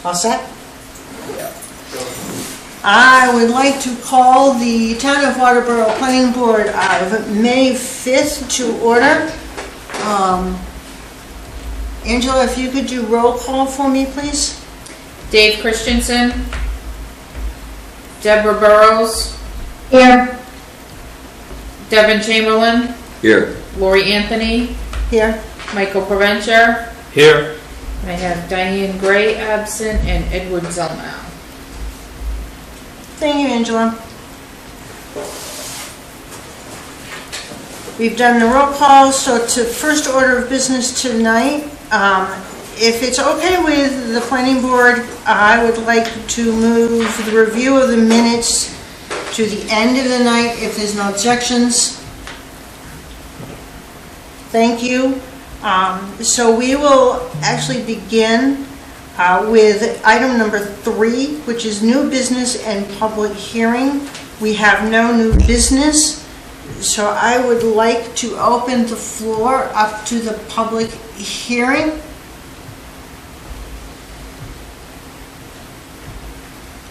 All set? I would like to call the Town of Waterboro Planning Board of May 5th to order. Angela, if you could do roll call for me, please. Dave Christensen. Deborah Burrows. Here. Devin Chamberlain. Here. Lori Anthony. Here. Michael Provencher. Here. I have Diane Gray absent and Edward Zelnow. Thank you, Angela. We've done the roll call, so to first order of business tonight, if it's okay with the planning board, I would like to move the review of the minutes to the end of the night if there's no objections. Thank you. So we will actually begin with item number 3, which is new business and public hearing. We have no new business, so I would like to open the floor up to the public hearing.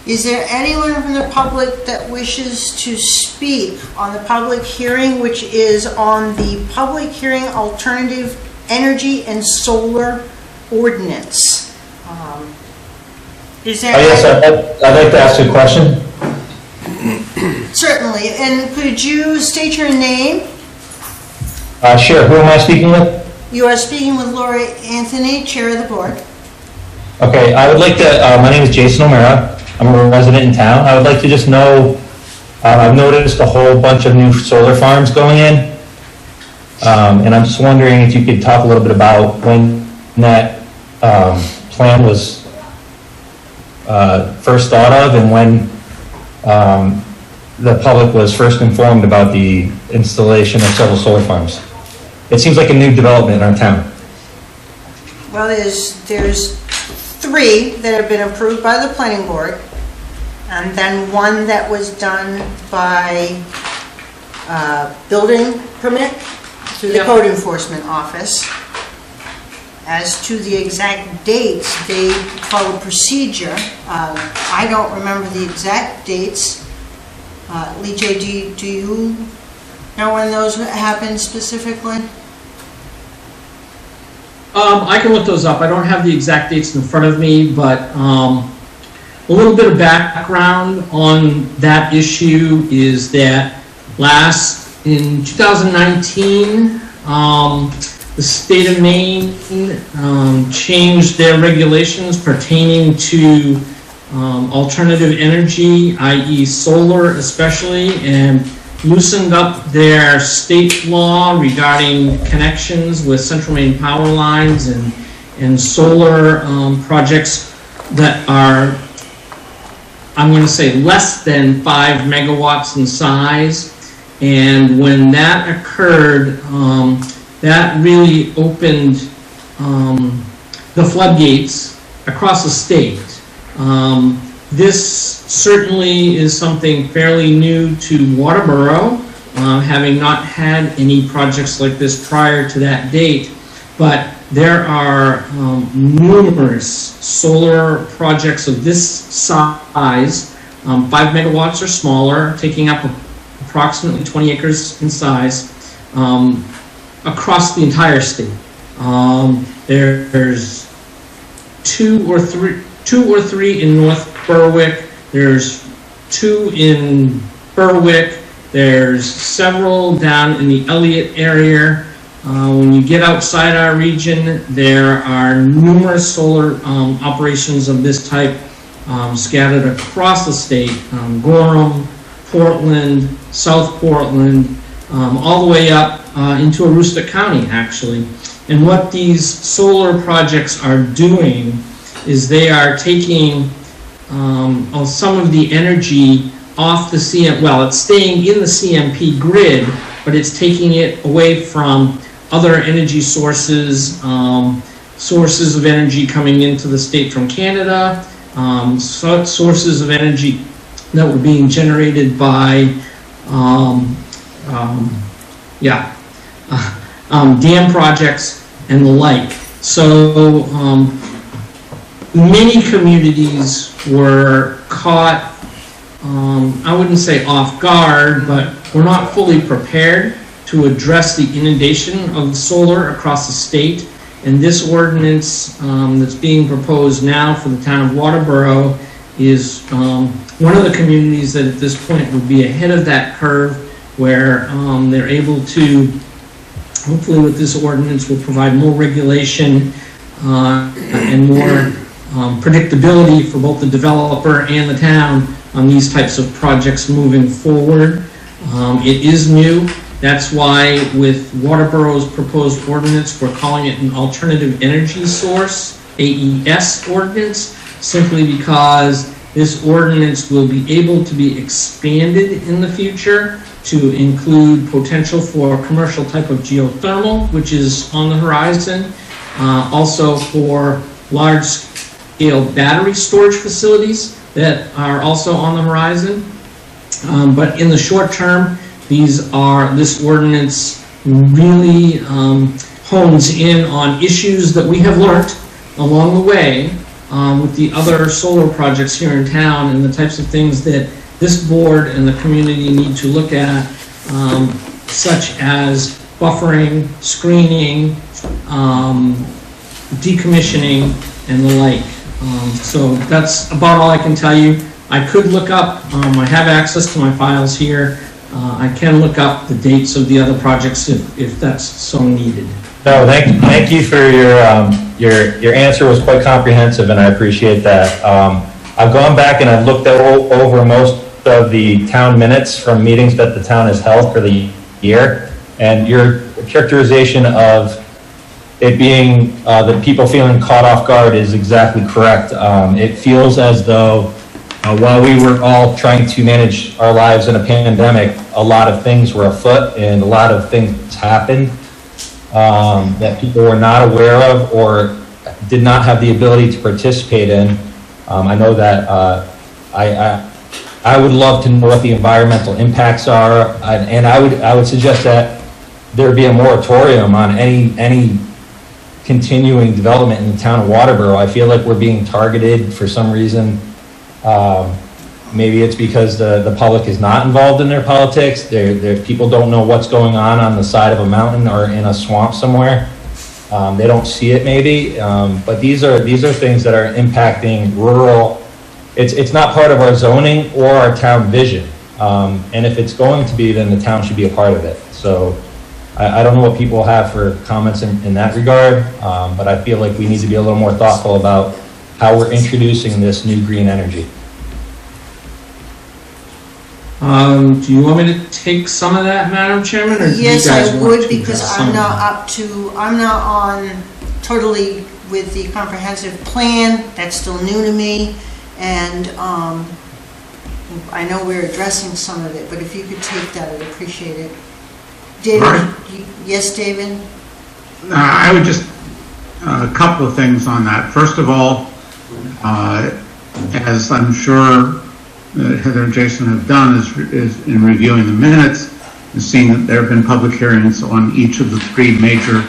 Is there anyone from the public that wishes to speak on the public hearing, which is on the public hearing alternative energy and solar ordinance? Is there? Yes, I'd like to ask you a question. Certainly, and could you state your name? Sure, who am I speaking with? You are speaking with Lori Anthony, Chair of the Board. Okay, I would like to, my name is Jason O'Mara. I'm a resident in town. I would like to just know, I've noticed a whole bunch of new solar farms going in. And I'm just wondering if you could talk a little bit about when that plan was first thought of and when the public was first informed about the installation of several solar farms. It seems like a new development in our town. Well, there's 3 that have been approved by the planning board, and then 1 that was done by building permit through the code enforcement office. As to the exact dates, they follow procedure. I don't remember the exact dates. Lee J, do you know when those happened specifically? I can look those up. I don't have the exact dates in front of me, but a little bit of background on that issue is that in 2019, the state of Maine changed their regulations pertaining to alternative energy, i.e. solar especially, and loosened up their state law regarding connections with central Maine power lines and solar projects that are, I'm going to say, less than 5 megawatts in size. And when that occurred, that really opened the floodgates across the state. This certainly is something fairly new to Waterboro, having not had any projects like this prior to that date, but there are numerous solar projects of this size, 5 megawatts or smaller, taking up approximately 20 acres in size, across the entire state. There's two or three in North Berwick. There's 2 in Berwick. There's several down in the Elliott area. When you get outside our region, there are numerous solar operations of this type scattered across the state. Gorham, Portland, South Portland, all the way up into Aroostook County, actually. And what these solar projects are doing is they are taking some of the energy off the it's staying in the CMP grid, but it's taking it away from other energy sources, sources of energy coming into the state from Canada, sources of energy that were being generated by dam projects and the like. So many communities were caught, I wouldn't say off guard, but were not fully prepared to address the inundation of solar across the state. And this ordinance that's being proposed now for the town of Waterboro is one of the communities that at this point would be ahead of that curve, where they're able to, hopefully with this ordinance, will provide more regulation and more predictability for both the developer and the town on these types of projects moving forward. It is new. That's why with Waterboro's proposed ordinance, we're calling it an alternative energy source, AES ordinance, simply because this ordinance will be able to be expanded in the future to include potential for commercial type of geothermal, which is on the horizon, also for large-scale battery storage facilities that are also on the horizon. But in the short term, this ordinance really hones in on issues that we have learned along the way with the other solar projects here in town, and the types of things that this board and the community need to look at, such as buffering, screening, decommissioning, and the like. So that's about all I can tell you. I could look up, I have access to my files here. I can look up the dates of the other projects if that's so needed. No, thank you for your answer was quite comprehensive, and I appreciate that. I've gone back and I've looked over most of the town minutes from meetings that the town has held for the year, and your characterization of it being the people feeling caught off guard is exactly correct. It feels as though while we were all trying to manage our lives in a pandemic, a lot of things were afoot and a lot of things happened that people were not aware of or did not have the ability to participate in. I know that I would love to know what the environmental impacts are, and I would suggest that there be a moratorium on any continuing development in the town of Waterboro. I feel like we're being targeted for some reason. Maybe it's because the public is not involved in their politics. People don't know what's going on the side of a mountain or in a swamp somewhere. They don't see it maybe, but these are things that are impacting rural. It's not part of our zoning or our town vision. And if it's going to be, then the town should be a part of it. So I don't know what people have for comments in that regard, but I feel like we need to be a little more thoughtful about how we're introducing this new green energy. Do you want me to take some of that, Madam Chairman, or do Yes, you guys I want would, to because have I'm some? not on totally with the comprehensive plan. That's still new to me, and I know we're addressing some of it, but if you could take that, I'd appreciate it. David, Right. Yes, David? I would just, a couple of things on that. First of all, as I'm sure Heather and Jason have done, is in reviewing the minutes and seeing that there have been public hearings on each of the 3 major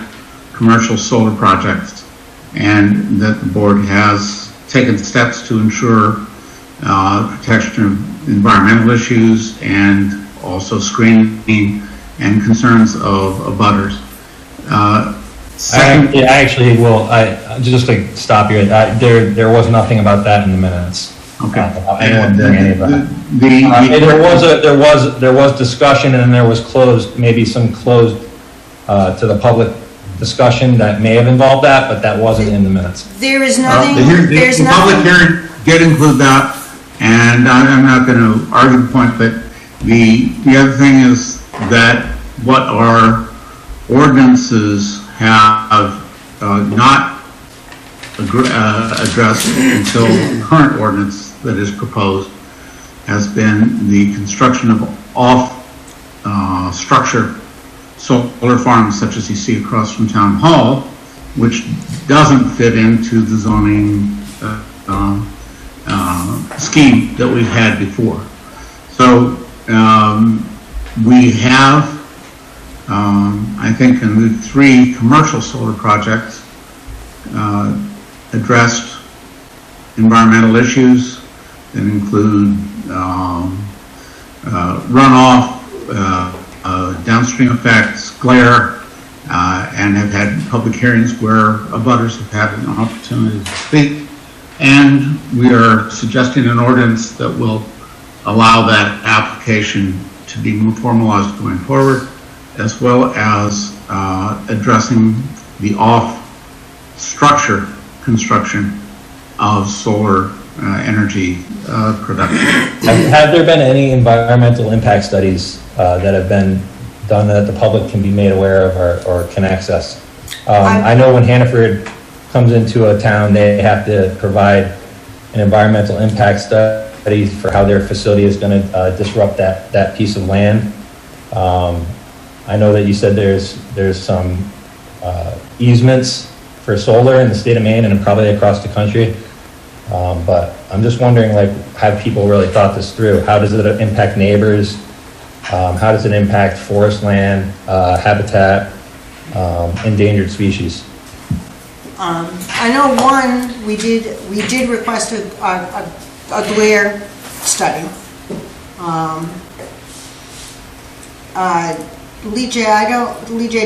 commercial solar projects, and that the board has taken steps to ensure protection of environmental issues and also screening and concerns of abutters. I actually will. Just to stop you. There was nothing about that in the minutes. Okay. Anyone doing any of that? There was discussion, and there was maybe some closed to the public discussion that may have involved that, but that wasn't in the minutes. There is nothing, there's the public nothing. hearing did include that, and I'm not going to argue the point, but the other thing is that what our ordinances have not addressed until the current ordinance that is proposed has been the construction of off-structure solar farms such as you see across from Townhall, which doesn't fit into the zoning scheme that we've had before. So we have, I think, in the 3 commercial solar projects, addressed environmental issues that include runoff, downstream effects, glare, and have had public hearings where abutters have had an opportunity to speak. And we are suggesting an ordinance that will allow that application to be more formalized going forward, as well as addressing the off-structure construction of solar energy production. Have there been any environmental impact studies that have been done that the public can be made aware of or can access? I know when Hannaford comes into a town, they have to provide an environmental impact study for how their facility is going to disrupt that piece of land. I know that you said there's some easements for solar in the state of Maine and probably across the country. But I'm just wondering, like, have people really thought this through? How does it impact neighbors? How does it impact forest land, habitat, endangered species? I know we did request a glare study. Lee J,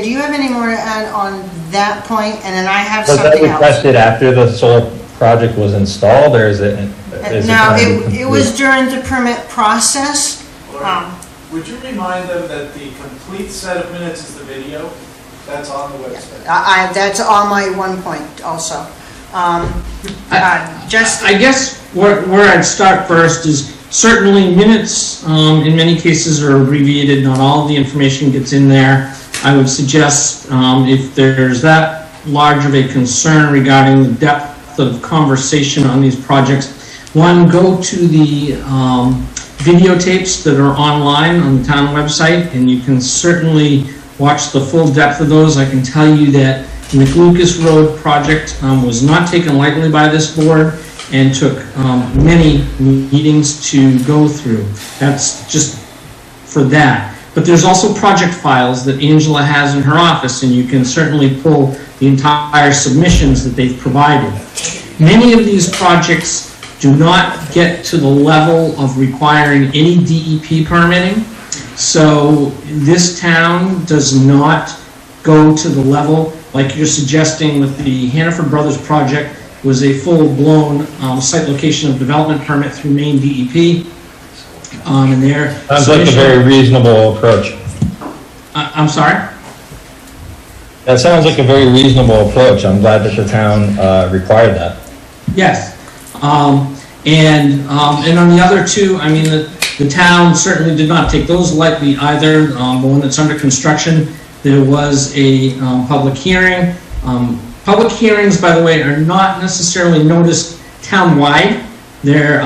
do you have any more to add on that point? And then I have something else. Was that requested after the solar project was installed, or is it? No, it was during the permit process. Would you remind them that the complete set of minutes is the video? That's on the website. That's on my one point also. I guess where I'd start first is certainly minutes in many cases are abbreviated. Not all of the information gets in there. I would suggest if there's that large of a concern regarding the depth of conversation on these projects, one, go to the videotapes that are online on the town website, and you can certainly watch the full depth of those. I can tell you that the McLucas Road project was not taken lightly by this board and took many meetings to go through. That's just for that. But there's also project files that Angela has in her office, and you can certainly pull the entire submissions that they've provided. Many of these projects do not get to the level of requiring any DEP permitting. So this town does not go to the level like you're suggesting with the Hannaford Brothers project was a full-blown site location of development permit through Maine DEP. And their sounds like a very reasonable approach. I'm sorry? That sounds like a very reasonable approach. I'm glad that the town required that. Yes. And on the other two, I mean, the town certainly did not take those lightly either. The one that's under construction, there was a public hearing. Public hearings, by the way, are not necessarily noticed town-wide. Their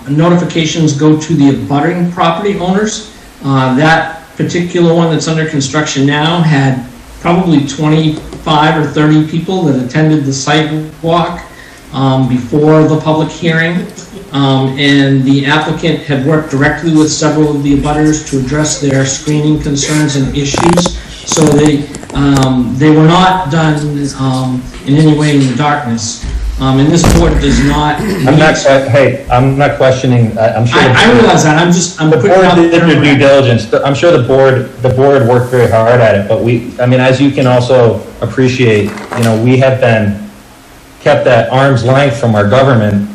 notifications go to the abutting property owners. That particular one that's under construction now had probably 25 or 30 people that attended the site walk before the public hearing. And the applicant had worked directly with several of the abutters to address their screening concerns and issues. So they were not done in any way in the darkness. And this board does not. I'm not questioning. I'm sure. I realize that. I'm the putting board out did there their due diligence. I'm sure the board worked very hard at it. But I mean, as you can also appreciate, we have been kept at arm's length from our government.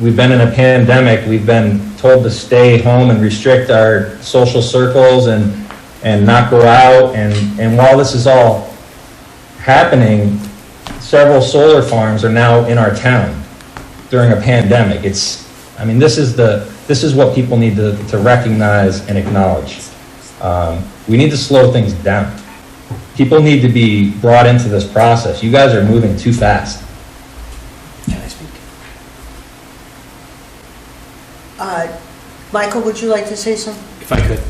We've been in a pandemic. We've been told to stay home and restrict our social circles and not go out. And while this is all happening, several solar farms are now in our town during a pandemic. This is what people need to recognize and acknowledge. We need to slow things down. People need to be brought into this process. You guys are moving too fast. Can I speak? Michael, would you like to say something? If I could.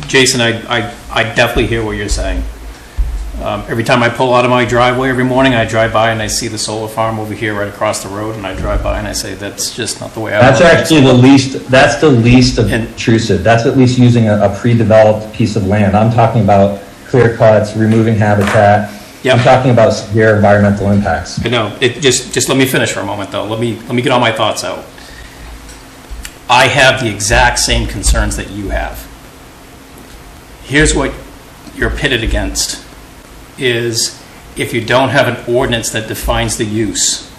Jason, I definitely hear what you're saying. Every time I pull out of my driveway every morning, I drive by and I see the solar farm over here right across the road, and I drive by and I say, that's just not the way I That's live. actually that's the least obtrusive. That's at least using a pre-developed piece of land. I'm talking about clear cuts, removing habitat, Yeah. I'm talking about severe environmental impacts. I know, just let me finish for a moment, though. Let me get all my thoughts out. I have the exact same concerns that you have. Here's what you're pitted against, is if you don't have an ordinance that defines the use,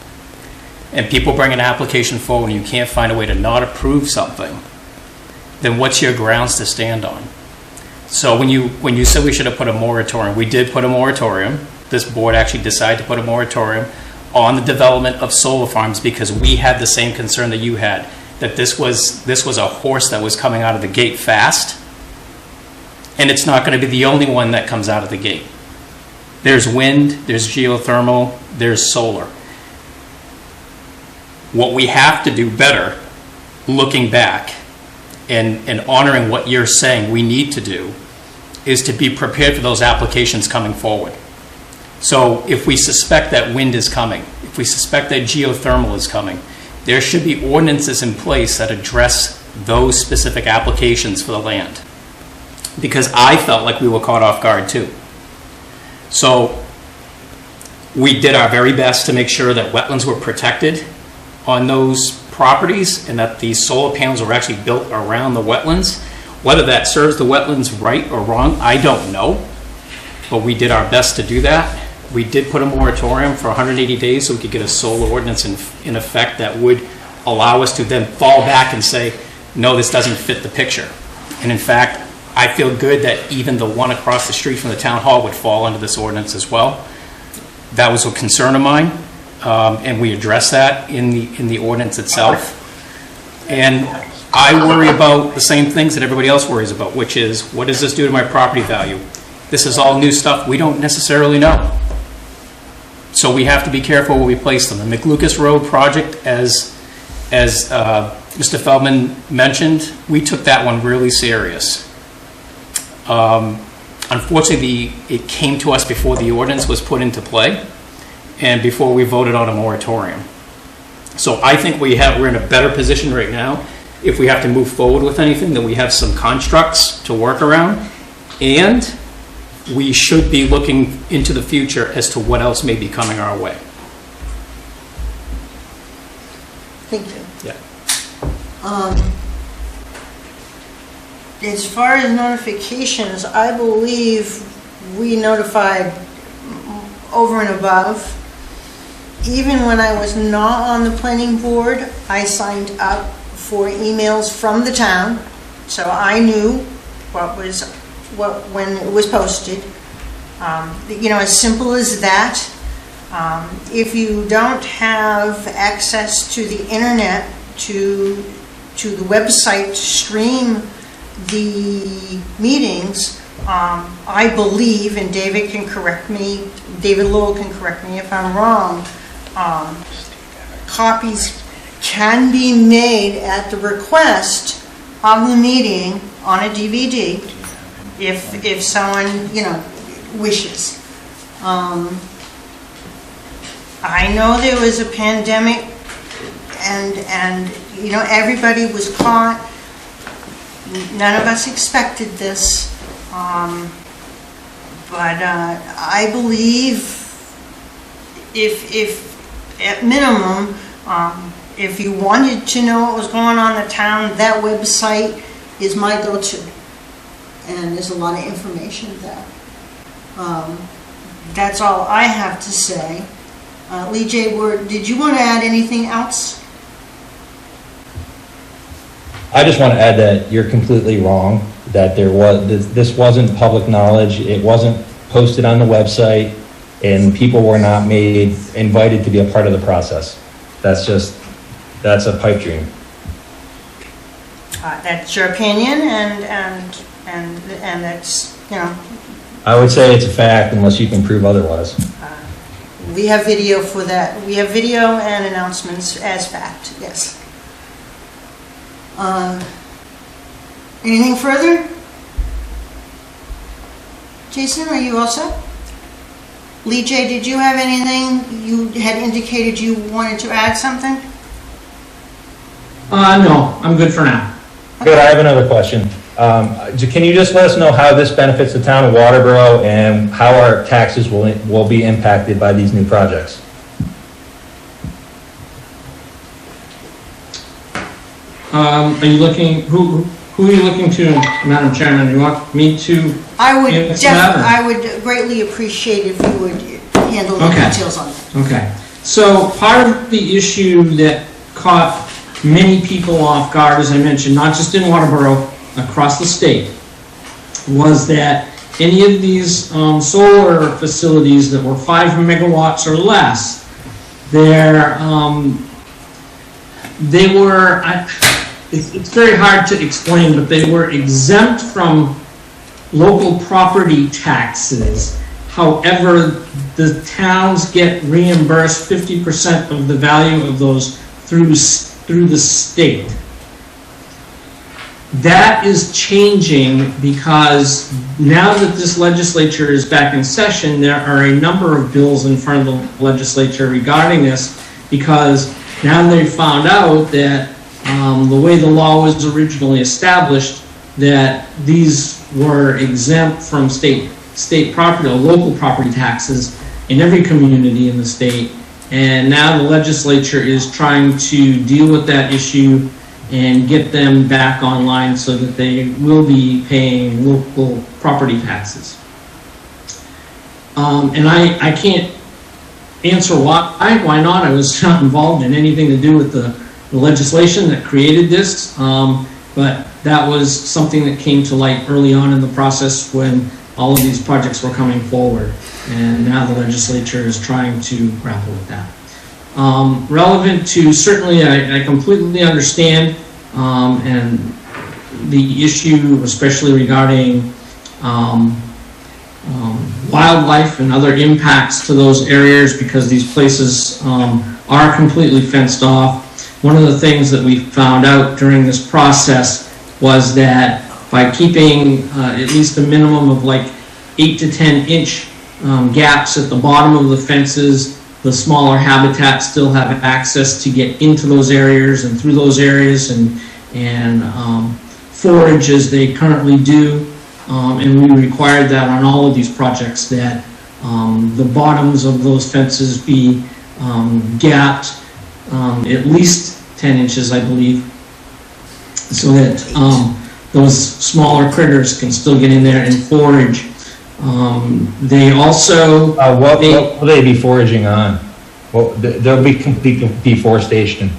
and people bring an application forward and you can't find a way to not approve something, then what's your grounds to stand on? So when you said we should have put a moratorium, we did put a moratorium. This board actually decided to put a moratorium on the development of solar farms because we had the same concern that you had, that this was a horse that was coming out of the gate fast, and it's not going to be the only one that comes out of the gate. There's wind, there's geothermal, there's solar. What we have to do better, looking back and honoring what you're saying we need to do, is to be prepared for those applications coming forward. So if we suspect that wind is coming, if we suspect that geothermal is coming, there should be ordinances in place that address those specific applications for the land. Because I felt like we were caught off guard too. So we did our very best to make sure that wetlands were protected on those properties and that these solar panels were actually built around the wetlands. Whether that serves the wetlands right or wrong, I don't know, but we did our best to do that. We did put a moratorium for 180 days so we could get a solar ordinance in effect that would allow us to then fall back and say, no, this doesn't fit the picture. And in fact, I feel good that even the one across the street from the town hall would fall under this ordinance as well. That was a concern of mine, and we addressed that in the ordinance itself. And I worry about the same things that everybody else worries about, which is, what does this do to my property value? This is all new stuff we don't necessarily know. So we have to be careful where we place them. The McLucas Road project, as Mr. Feldman mentioned, we took that one really serious. Unfortunately, it came to us before the ordinance was put into play and before we voted on a moratorium. So I think we're in a better position right now if we have to move forward with anything, that we have some constructs to work around, and we should be looking into the future as to what else may be coming our way. Thank you. Yeah. As far as notifications, I believe we notified over and above. Even when I was not on the planning board, I signed up for emails from the town, so I knew when it was posted. As simple as that. If you don't have access to the internet to the website to stream the meetings, I believe, and David Lowell can correct me if I'm wrong, copies can be made at the request of the meeting on a DVD if someone, wishes. I know there was a pandemic and everybody was caught. None of us expected this, but I believe if at minimum, if you wanted to know what was going on in the town, that website is my go-to, and there's a lot of information there. That's all I have to say. Lee J. Ward, did you want to add anything else? I just want to add that you're completely wrong, that this wasn't public knowledge, it wasn't posted on the website, and people were not invited to be a part of the process. That's a pipe dream. That's your opinion, and that's, I would say it's a fact unless you can prove otherwise. we have video for that. We have video and announcements as fact, yes. Anything further? Jason, are you all set? Lee J, did you have anything? You had indicated you wanted to add something? No, I'm good for now. Good, I have another question. Can you just let us know how this benefits the town of Waterboro and how our taxes will be impacted by these new projects? Are you looking, who are you looking to, Madam Chairman? You want me to? I would answer that, or- I would greatly appreciate if you would handle the Okay. details on that. Okay, so part of the issue that caught many people off guard, as I mentioned, not just in Waterboro, across the state, was that any of these solar facilities that were 5 megawatts or less, they were, it's very hard to explain, but they were exempt from local property taxes. However, the towns get reimbursed 50% of the value of those through the state. That is changing because now that this legislature is back in session, there are a number of bills in front of the legislature regarding this, because now they've found out that the way the law was originally established, that these were exempt from state property or local property taxes in every community in the state. And now the legislature is trying to deal with that issue and get them back online so that they will be paying local property taxes. And I can't answer why not. I was not involved in anything to do with the legislation that created this, but that was something that came to light early on in the process when all of these projects were coming forward, and now the legislature is trying to grapple with that. Relevant to, certainly I completely understand, and the issue especially regarding wildlife and other impacts to those areas, because these places are completely fenced off. One of the things that we found out during this process was that by keeping at least a minimum of like 8 to 10 inch gaps at the bottom of the fences, the smaller habitats still have access to get into those areas and through those areas and forage as they currently do. And we required that on all of these projects, that the bottoms of those fences be gapped at least 10 inches, I believe, so that those smaller critters can still get in there and forage. They also... what will they be foraging on? Well, there'll be complete deforestation.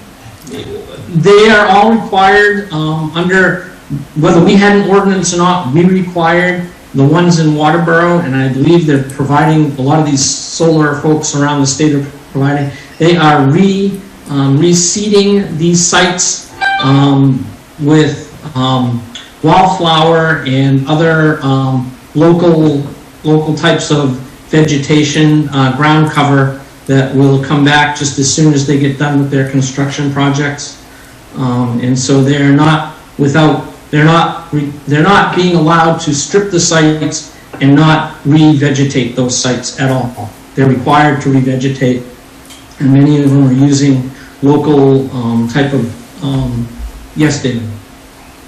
They are all required under, whether we had an ordinance or not, we required the ones in Waterboro, and I believe they're providing, a lot of these solar folks around the state are providing, they are reseeding these sites with wildflower and other local types of vegetation, ground cover, that will come back just as soon as they get done with their construction projects. And so they're not being allowed to strip the sites and not revegetate those sites at all. They're required to revegetate, and many of them are using local type of, yes, David?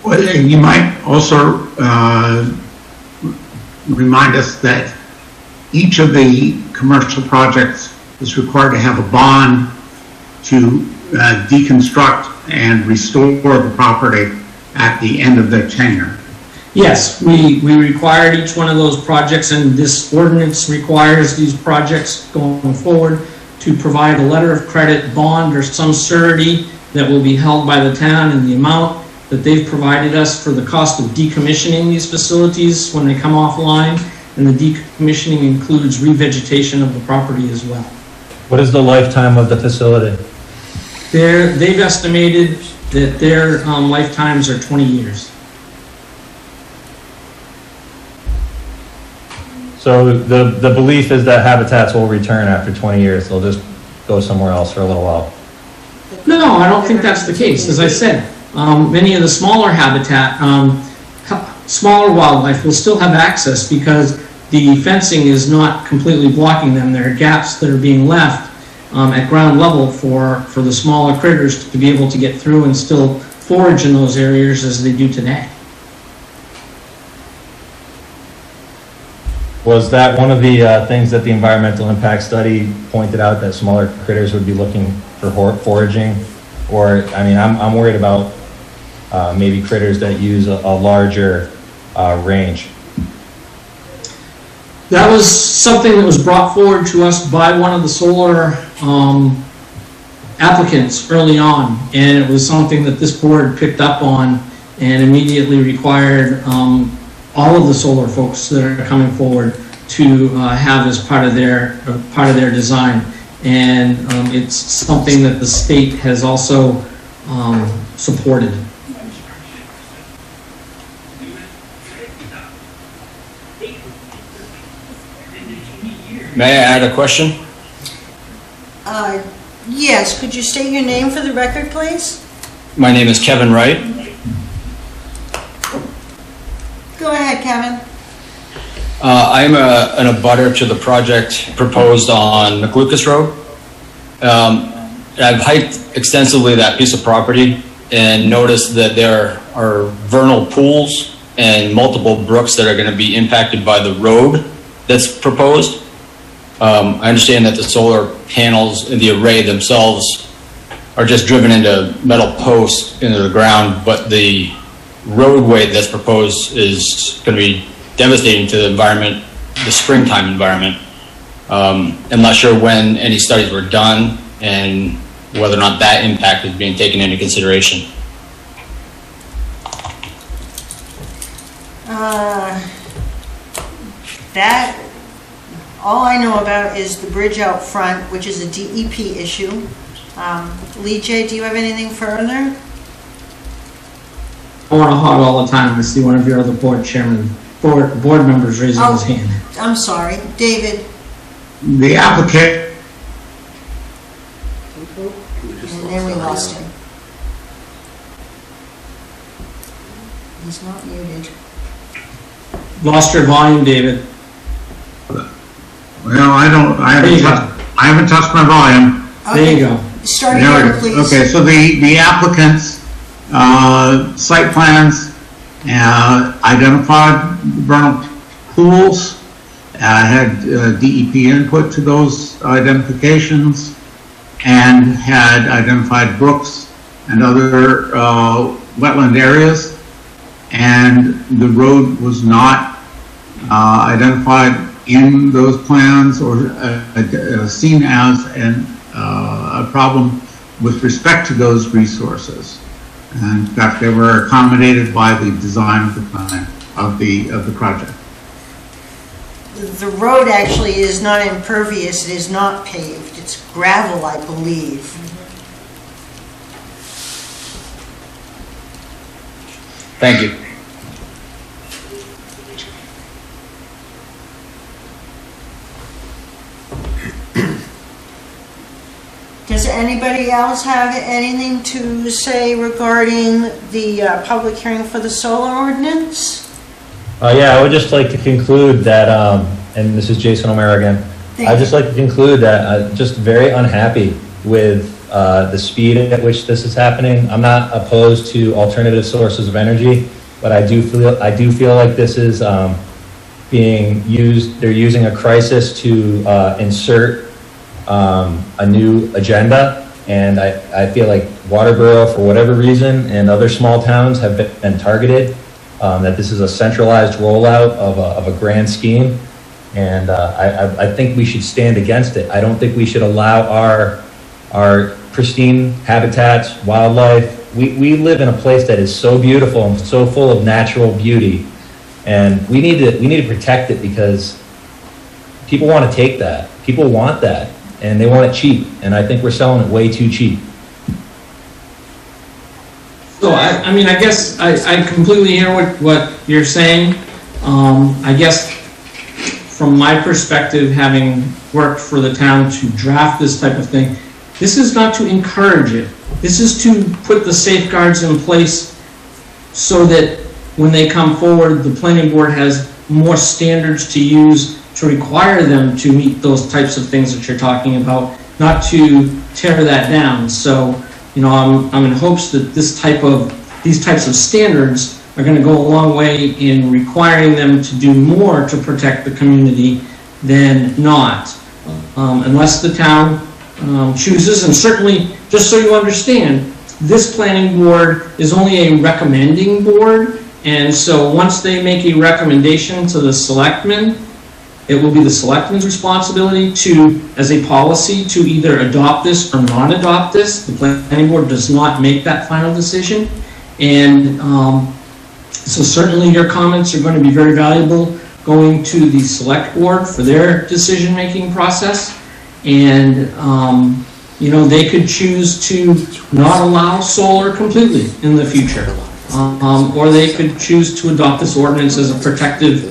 Well, you might also remind us that each of the commercial projects is required to have a bond to deconstruct and restore the property at the end of their tenure. Yes, we required each one of those projects, and this ordinance requires these projects going forward to provide a letter of credit, bond, or some surety that will be held by the town in the amount that they've provided us for the cost of decommissioning these facilities when they come offline, and the decommissioning includes revegetation of the property as well. What is the lifetime of the facility? They've estimated that their lifetimes are 20 years. So the belief is that habitats will return after 20 years. They'll just go somewhere else for a little while. No, I don't think that's the case. As I said, many of the smaller habitat, smaller wildlife will still have access because the fencing is not completely blocking them. There are gaps that are being left at ground level for the smaller critters to be able to get through and still forage in those areas as they do today. Was that one of the things that the environmental impact study pointed out, that smaller critters would be looking for foraging? Or, I mean, I'm worried about maybe critters that use a larger range. That was something that was brought forward to us by one of the solar applicants early on, and it was something that this board picked up on and immediately required all of the solar folks that are coming forward to have as part of their design. And it's something that the state has also supported. May I add a question? Yes, could you state your name for the record, please? My name is Kevin Wright. Go ahead, Kevin. I'm an abutter to the project proposed on McLucas Road. I've hiked extensively that piece of property and noticed that there are vernal pools and multiple brooks that are going to be impacted by the road that's proposed. I understand that the solar panels in the array themselves are just driven into metal posts into the ground, but the roadway that's proposed is going to be devastating to the environment, the springtime environment. I'm not sure when any studies were done and whether or not that impact is being taken into consideration. That, all I know about is the bridge out front, which is a DEP issue. Lee J, do you have anything further? I want to hog all the time to see one of your other board members raising his hand. I'm sorry, David. The applicant, And then we lost him. He's not muted. Lost your volume, David. well, I haven't touched my volume. There you go. Start There we again, go. please. Okay, so the applicant's site plans identified vernal pools, had DEP input to those identifications, and had identified brooks and other wetland areas, and the road was not identified in those plans or seen as a problem with respect to those resources. And in fact, they were accommodated by the design of the plan of the project. The road actually is not impervious, it is not paved, it's gravel, I believe. Thank you. Does anybody else have anything to say regarding the public hearing for the solar ordinance? Yeah, I would just like to conclude that, and this is Jason O'Mara again. I'd just like to conclude that I'm just very unhappy with the speed at which this is happening. I'm not opposed to alternative sources of energy, but I do feel like this is being used. They're using a crisis to insert a new agenda, and I feel like Waterboro, for whatever reason, and other small towns have been targeted. That this is a centralized rollout of a grand scheme, and I think we should stand against it. I don't think we should allow our pristine habitats, wildlife. We live in a place that is so beautiful and so full of natural beauty, and we need to protect it, because people want to take that. People want that, and they want it cheap, and I think we're selling it way too cheap. So I mean, I guess I completely hear what you're saying. I guess from my perspective, having worked for the town to draft this type of thing, this is not to encourage it. This is to put the safeguards in place so that when they come forward, the planning board has more standards to use to require them to meet those types of things that you're talking about, not to tear that down. So, you know, I'm in hopes that these types of standards are going to go a long way in requiring them to do more to protect the community than not. Unless the town chooses, and certainly, just so you understand, this planning board is only a recommending board, and so once they make a recommendation to the selectmen, it will be the selectmen's responsibility to, as a policy, to either adopt this or not adopt this. The planning board does not make that final decision, and so certainly your comments are going to be very valuable going to the select board for their decision-making process. And, you know, they could choose to not allow solar completely in the future. Or they could choose to adopt this ordinance as a protective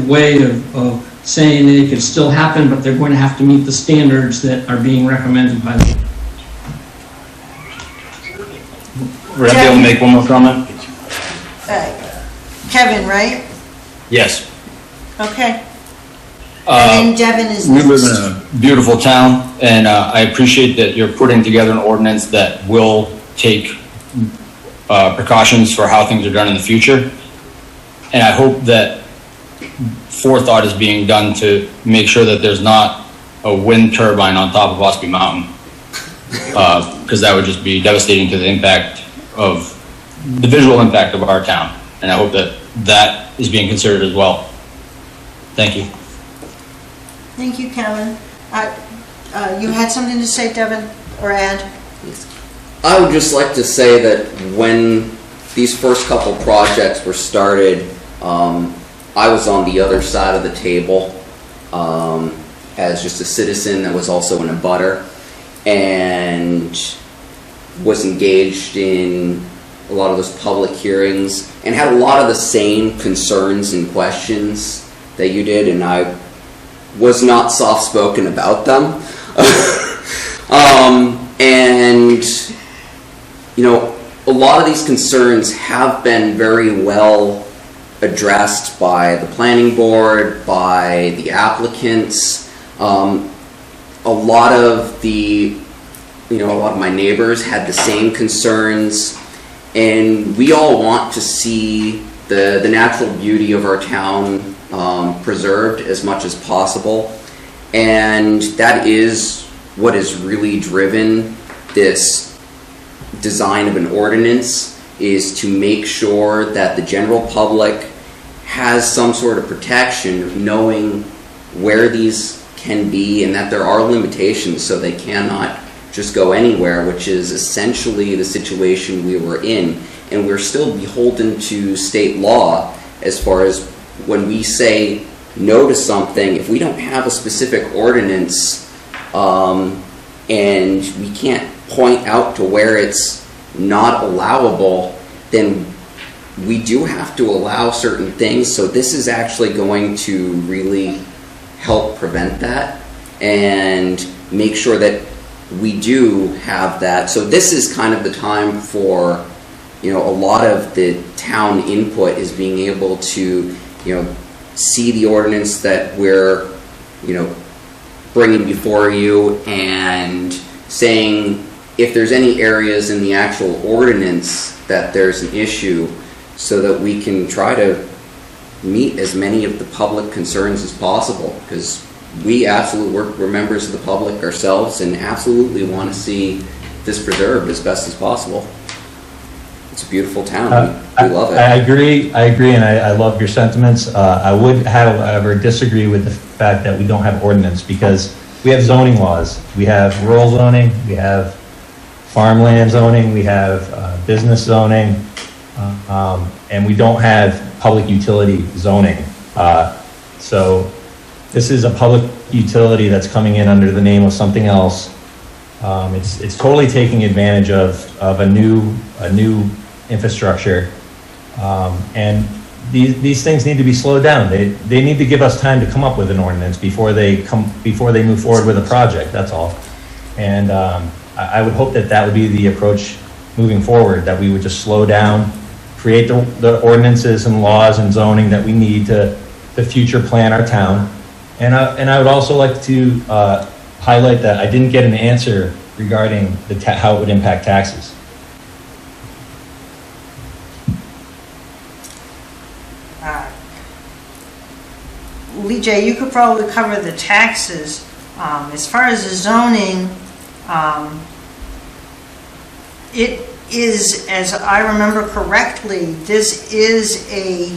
way of saying that it could still happen, but they're going to have to meet the standards that are being recommended by them. Would I be able to make one more comment? Kevin, right? Yes. Okay. And Devin is We next. live in a beautiful town, and I appreciate that you're putting together an ordinance that will take precautions for how things are done in the future. And I hope that forethought is being done to make sure that there's not a wind turbine on top of Ospey Mountain, because that would just be devastating to the impact of the visual impact of our town. And I hope that that is being considered as well. Thank you. Thank you, Kevin. You had something to say, Devin, or add? I would just like to say that when these first couple projects were started, I was on the other side of the table as just a citizen that was also in a butter, and was engaged in a lot of those public hearings and had a lot of the same concerns and questions that you did, and I was not soft-spoken about them. And, you know, a lot of these concerns have been very well addressed by the planning board, by the applicants. A lot of my neighbors had the same concerns, and we all want to see the natural beauty of our town preserved as much as possible, and that is what has really driven this design of an ordinance, is to make sure that the general public has some sort of protection of knowing where these can be and that there are limitations, so they cannot just go anywhere, which is essentially the situation we were in. And we're still beholden to state law as far as when we say no to something. If we don't have a specific ordinance and we can't point out to where it's not allowable, then we do have to allow certain things. So this is actually going to really help prevent that and make sure that we do have that. So this is kind of the time for, you know, a lot of the town input is being able to, you know, see the ordinance that we're, you know, bringing before you and saying if there's any areas in the actual ordinance that there's an issue, so that we can try to meet as many of the public concerns as possible, because we absolutely we're members of the public ourselves and absolutely want to see this preserved as best as possible. It's a beautiful town. We love it. I agree, and I love your sentiments. I would, however, disagree with the fact that we don't have ordinance, because we have zoning laws. We have rural zoning, we have farmland zoning, we have business zoning, and we don't have public utility zoning. So this is a public utility that's coming in under the name of something else. It's totally taking advantage of a new infrastructure, and these things need to be slowed down. They need to give us time to come up with an ordinance before they move forward with a project. That's all. And I would hope that would be the approach moving forward, that we would just slow down, create the ordinances and laws and zoning that we need to future plan our town. And I would also like to highlight that I didn't get an answer regarding how it would impact taxes. Lee J., you could probably cover the taxes. As far as the zoning, it is, as I remember correctly, this is a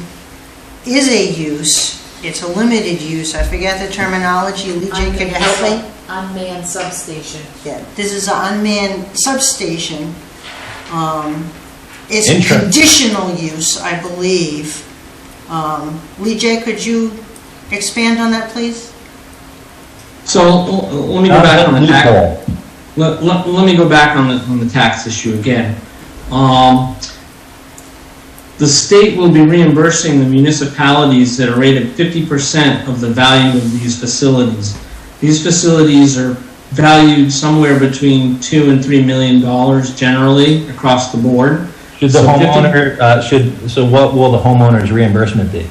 use. It's a limited use. I forget the terminology. Lee J., can you help me? Unmanned substation. Yeah, this is an unmanned substation. It's a conditional use, I believe. Lee J., could you expand on that, please? So let me go back on the tax. Let me go back on the tax issue again. The state will be reimbursing the municipalities at a rate of 50% of the value of these facilities. These facilities are valued somewhere between $2 and $3 million generally across the board. Should the homeowner, so what will the homeowner's reimbursement be?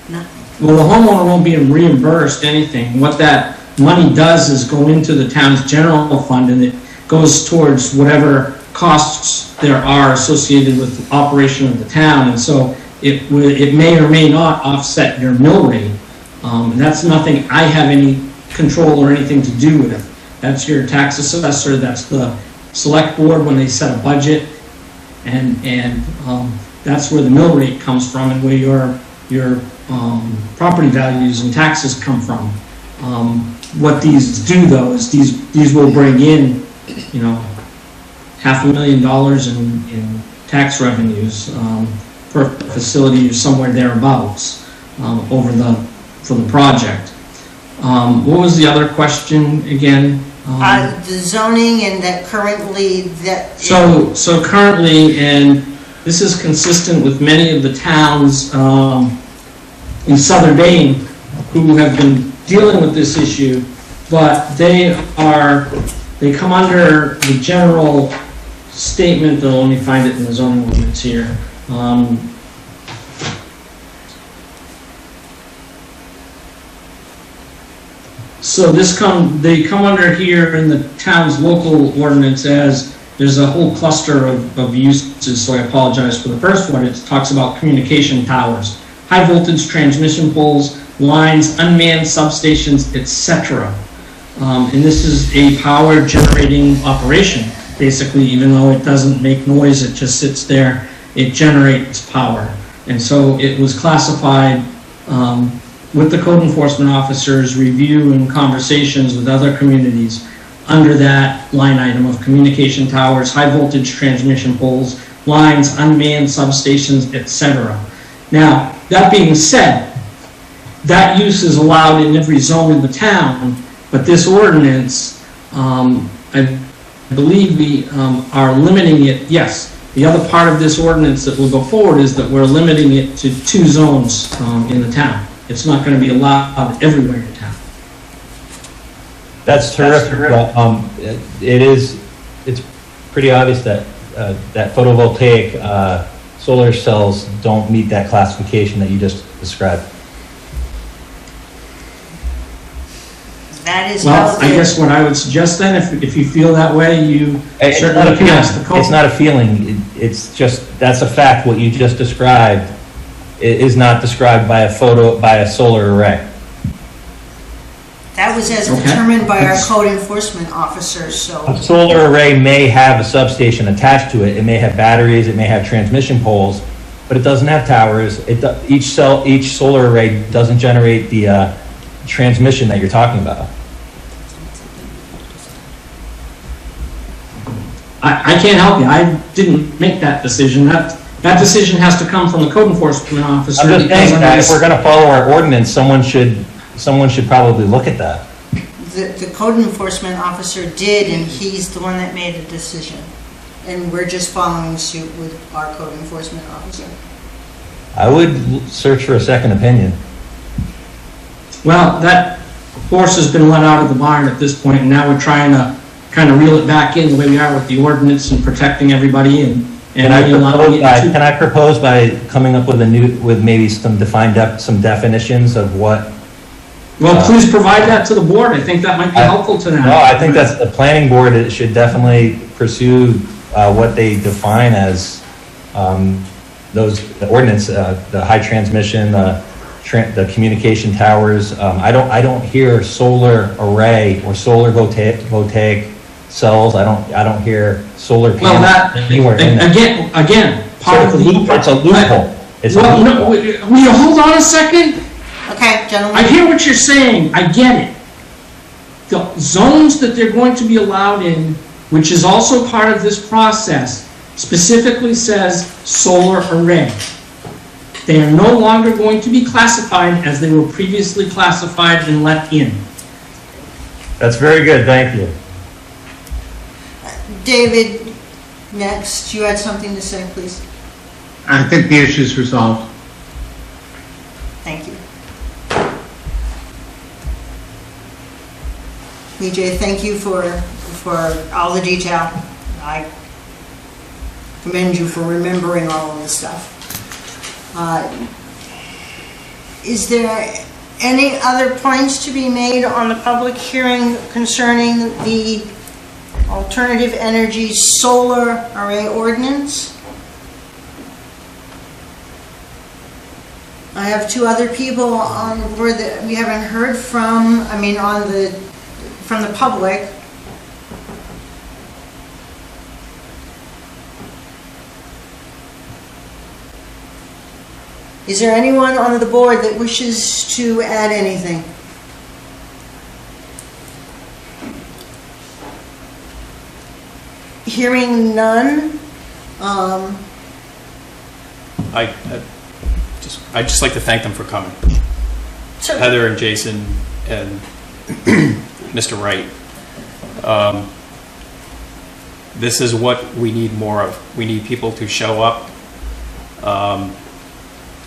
Nothing. Well, the homeowner won't be reimbursed anything. What that money does is go into the town's general fund, and it goes towards whatever costs there are associated with the operation of the town. And so it may or may not offset your mill rate. And that's nothing I have any control or anything to do with. That's your tax assessor, that's the select board when they set a budget, and that's where the mill rate comes from and where your property values and taxes come from. What these do though is these will bring in, you know, $500,000 in tax revenues per facility or somewhere thereabouts for the project. What was the other question again? The zoning, and that currently that... So currently, and this is consistent with many of the towns in Southern Maine who have been dealing with this issue, but they come under the general statement, though, let me find it in the zoning ordinance here. So they come under here in the town's local ordinance as there's a whole cluster of uses, so I apologize for the first one. It talks about communication towers, high voltage transmission poles, lines, unmanned substations, etc. And this is a power generating operation, basically. Even though it doesn't make noise, it just sits there, it generates power. And so it was classified with the code enforcement officers' review and conversations with other communities under that line item of communication towers, high voltage transmission poles, lines, unmanned substations, etc. Now, that being said, that use is allowed in every zone in the town, but this ordinance, I believe we are limiting it. Yes, the other part of this ordinance that will go forward is that we're limiting it to 2 zones in the town. It's not going to be allowed everywhere in town. That's terrific. It's pretty obvious that that photovoltaic solar cells don't meet that classification that you just described. That is well, I guess what I would suggest then, if you feel that way, you certainly can ask the code. It's not a feeling. It's just, that's a fact. What you just described is not described by a solar array. That was as determined by our code enforcement officers. So a solar array may have a substation attached to it. It may have batteries. It may have transmission poles, but it doesn't have towers. Each solar array doesn't generate the transmission that you're talking about. I can't help you. I didn't make that decision. That decision has to come from the code enforcement officer. I'm just saying that if we're going to follow our ordinance, someone should probably look at that. The code enforcement officer did, and he's the one that made the decision. And we're just following suit with our code enforcement officer. I would search for a second opinion. Well, that horse has been let out of the barn at this point, and now we're trying to kind of reel it back in the way we are with the ordinance and protecting everybody. And can I propose by coming up with maybe some some definitions of what? Well, please provide that to the board. I think that might be helpful to them. No, I think that's the planning board. It should definitely pursue what they define as the ordinance, the high transmission, the communication towers. I don't hear solar array or solar voltaic cells. I don't hear solar Well, panels that, anywhere in there. again, part of So the. it's a loophole. It's a Well, loophole. no, will you hold on a second? Okay, I gentlemen. hear what you're saying, I get it. The zones that they're going to be allowed in, which is also part of this process, specifically says solar array. They are no longer going to be classified as they were previously classified and let in. That's very good, thank you. David, next. You had something to say, please? I think the issue is resolved. Thank you. BJ, thank you for all the detail. I commend you for remembering all of this stuff. Is there any other points to be made on the public hearing concerning the alternative energy solar array ordinance? I have two other people on the board that we haven't heard from, from the public. Is there anyone on the board that wishes to add anything? Hearing none. I'd just like to thank them for coming. Sure. Heather and Jason and Mr. Wright. This is what we need more of. We need people to show up.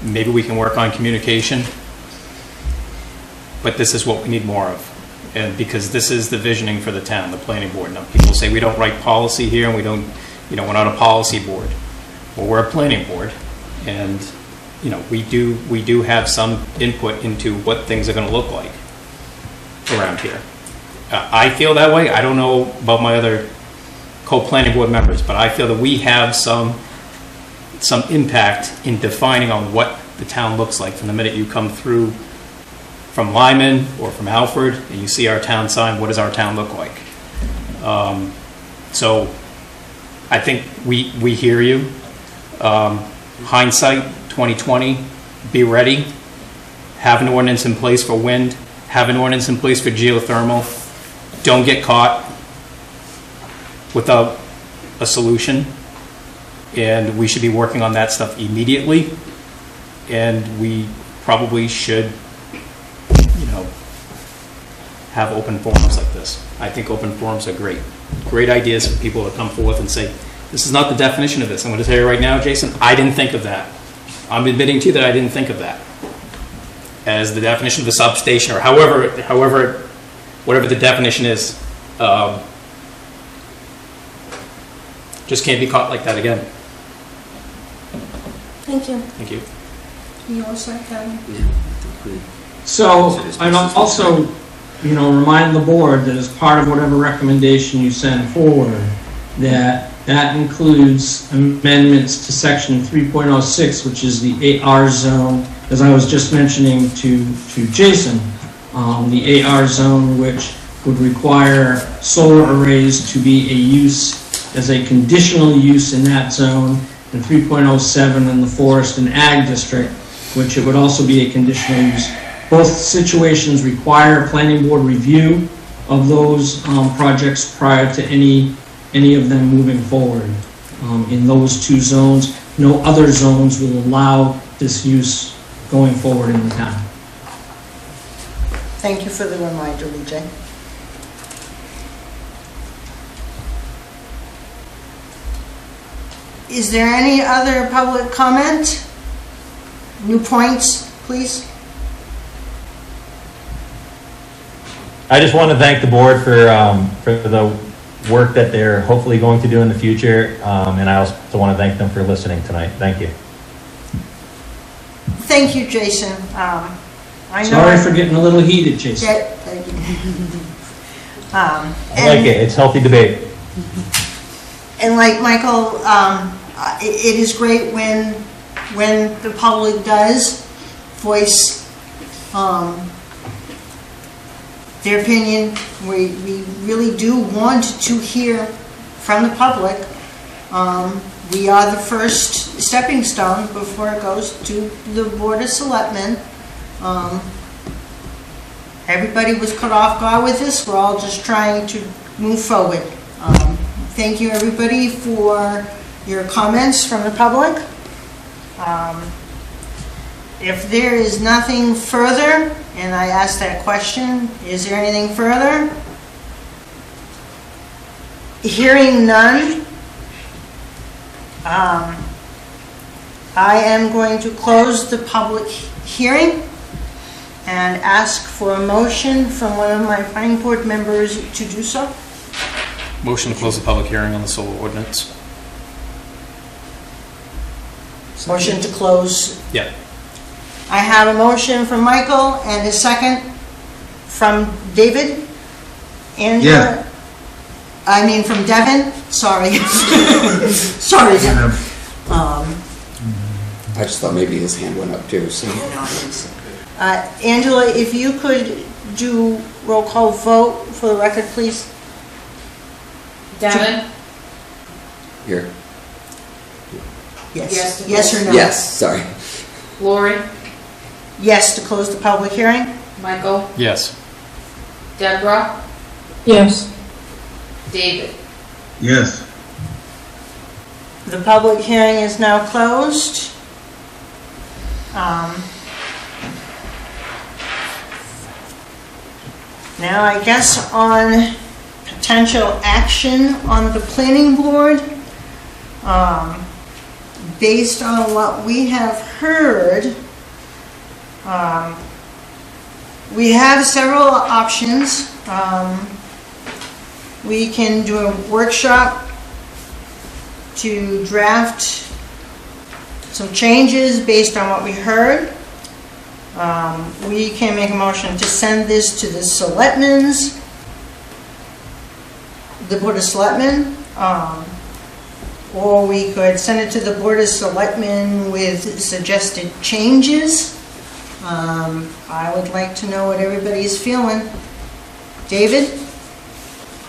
Maybe we can work on communication, but this is what we need more of. And because this is the visioning for the town, the planning board. Now, people say we don't write policy here and we don't, we're not a policy board. Well, we're a planning board, and we do have some input into what things are going to look like around here. I feel that way. I don't know about my other co-planning board members, but I feel that we have some impact in defining on what the town looks like from the minute you come through from Lyman or from Alfred and you see our town sign. What does our town look like? So I think we hear you. Hindsight 2020, be ready. Have an ordinance in place for wind. Have an ordinance in place for geothermal. Don't get caught without a solution. And we should be working on that stuff immediately. And we probably should, have open forums like this. I think open forums are great. Great ideas for people to come forth and say, this is not the definition of this. I'm going to tell you right now, Jason, I didn't think of that. I'm admitting to you that I didn't think of that as the definition of the substation, or however, whatever the definition is. Just can't be caught like that again. Thank you. Thank you. You all set, Kevin? So, I'd also, remind the board that as part of whatever recommendation you send forward, that includes amendments to section 3.06, which is the AR zone, as I was just mentioning to Jason, the AR zone, which would require solar arrays to be a use, as a conditional use in that zone, and 3.07 in the forest and ag district, which it would also be a conditional use. Both situations require planning board review of those projects prior to any of them moving forward. In those two zones, no other zones will allow this use going forward in the town. Thank you for the reminder, BJ. Is there any other public comment? New points, please? I just want to thank the board for the work that they're hopefully going to do in the future, and I also want to thank them for listening tonight. Thank you. Thank you, Jason. Sorry for getting a little heated, Jason. Thank you. I like it. It's healthy debate. And like Michael, it is great when the public does voice their opinion. We really do want to hear from the public. We are the first stepping stone before it goes to the Board of Selectmen. Everybody was caught off guard with this. We're all just trying to move forward. Thank you, everybody, for your comments from the public. If there is nothing further, and I asked that question, is there anything further? Hearing none, I am going to close the public hearing and ask for a motion from one of my planning board members to do so. Motion to close the public hearing on the solar ordinance. Motion to close. Yeah. I have a motion from Michael and a second from David. Angela? Yeah. I mean from Devin, sorry. Sorry, Devin. I just thought maybe his hand went up too, so. Angela, if you could do roll call vote for the record, please. Devin? Here. Yes. Yes or no? Yes, sorry. Lori? Yes, to close the public hearing? Michael? Yes. Deborah? Yes. David? Yes. The public hearing is now closed. Now I guess on potential action on the planning board, based on what we have heard, we have several options. We can do a workshop to draft some changes based on what we heard. We can make a motion to send this to the Selectmen's, the Board of Selectmen, or we could send it to the Board of Selectmen with suggested changes. I would like to know what everybody's feeling. David?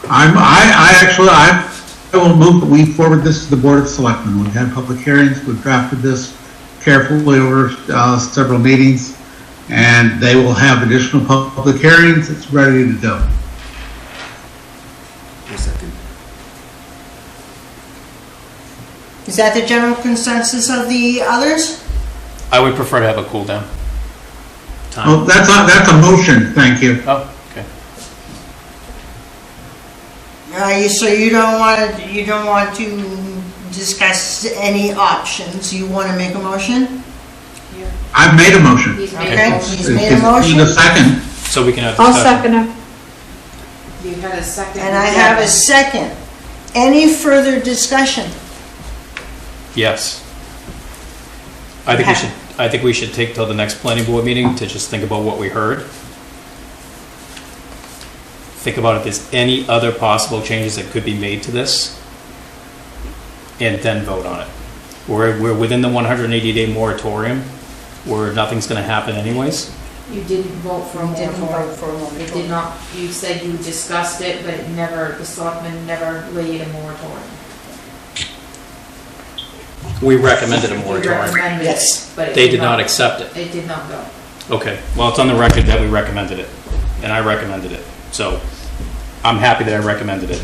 I will move that we forward this to the Board of Selectmen. We've had public hearings, we've drafted this carefully over several meetings, and they will have additional public hearings. It's ready to go. A second. Is that the general consensus of the others? I would prefer to have a cool down time. Oh, that's a motion, thank you. Oh, okay. So you don't want to discuss any options. You want to make a motion? I've made a motion. He's made Okay, a motion. he's made a Need motion. a second. So we can have I'll discussion. second it. You had a second. And I have a second. Any further discussion? Yes. I think we should take till the next planning board meeting to just think about what we heard. Think about if there's any other possible changes that could be made to this, and then vote on it. We're within the 180-day moratorium, where nothing's going to happen anyways. You didn't vote for a moratorium. It did not, you said you discussed it, but it never, the selectmen never laid a moratorium. We recommended a You moratorium. recommended Yes. it, but it They did not accept it. It did not go. Okay, well, it's on the record that we recommended it, and I recommended it, so I'm happy that I recommended it.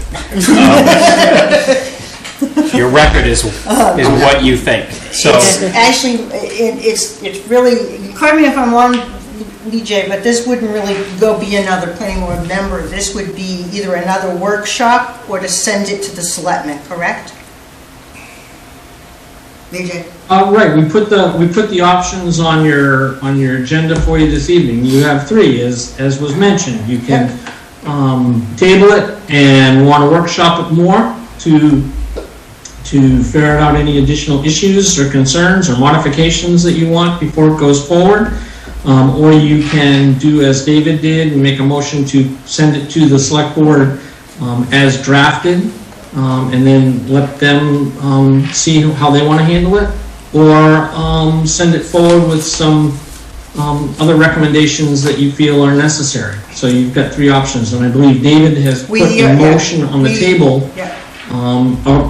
Your record is what you think, so. It's actually, it's really, correct me if I'm wrong, DJ, but this wouldn't really go be another planning board member. This would be either another workshop or to send it to the selectmen, correct? DJ? Right, we put the options on your agenda for you this evening. You have three, as was mentioned. You can table it and want to workshop it more to ferret out any additional issues or concerns or modifications that you want before it goes forward. Or you can do as David did and make a motion to send it to the select board as drafted, and then let them see how they want to handle it, or send it forward with some other recommendations that you feel are necessary. So you've got three options, and I believe David has put the motion on the table. Yeah. Or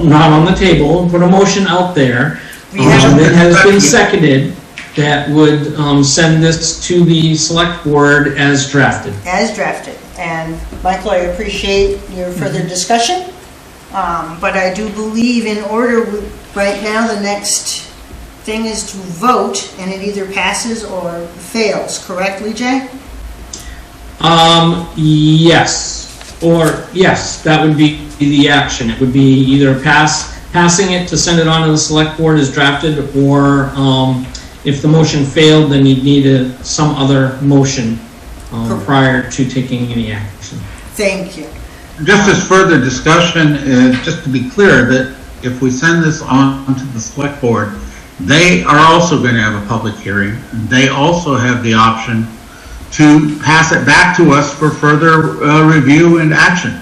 not on the table, put a motion out there that has been seconded that would send this to the select board as drafted. As drafted. And Michael, I appreciate your further discussion, but I do believe in order, right now, the next thing is to vote, and it either passes or fails, correctly, Jay? Yes, or yes, that would be the action. It would be either passing it to send it on to the select board as drafted, or if the motion failed, then you'd need some other motion prior to taking any action. Thank you. Just as further discussion, just to be clear, that if we send this on to the select board, they are also going to have a public hearing. They also have the option to pass it back to us for further review and action.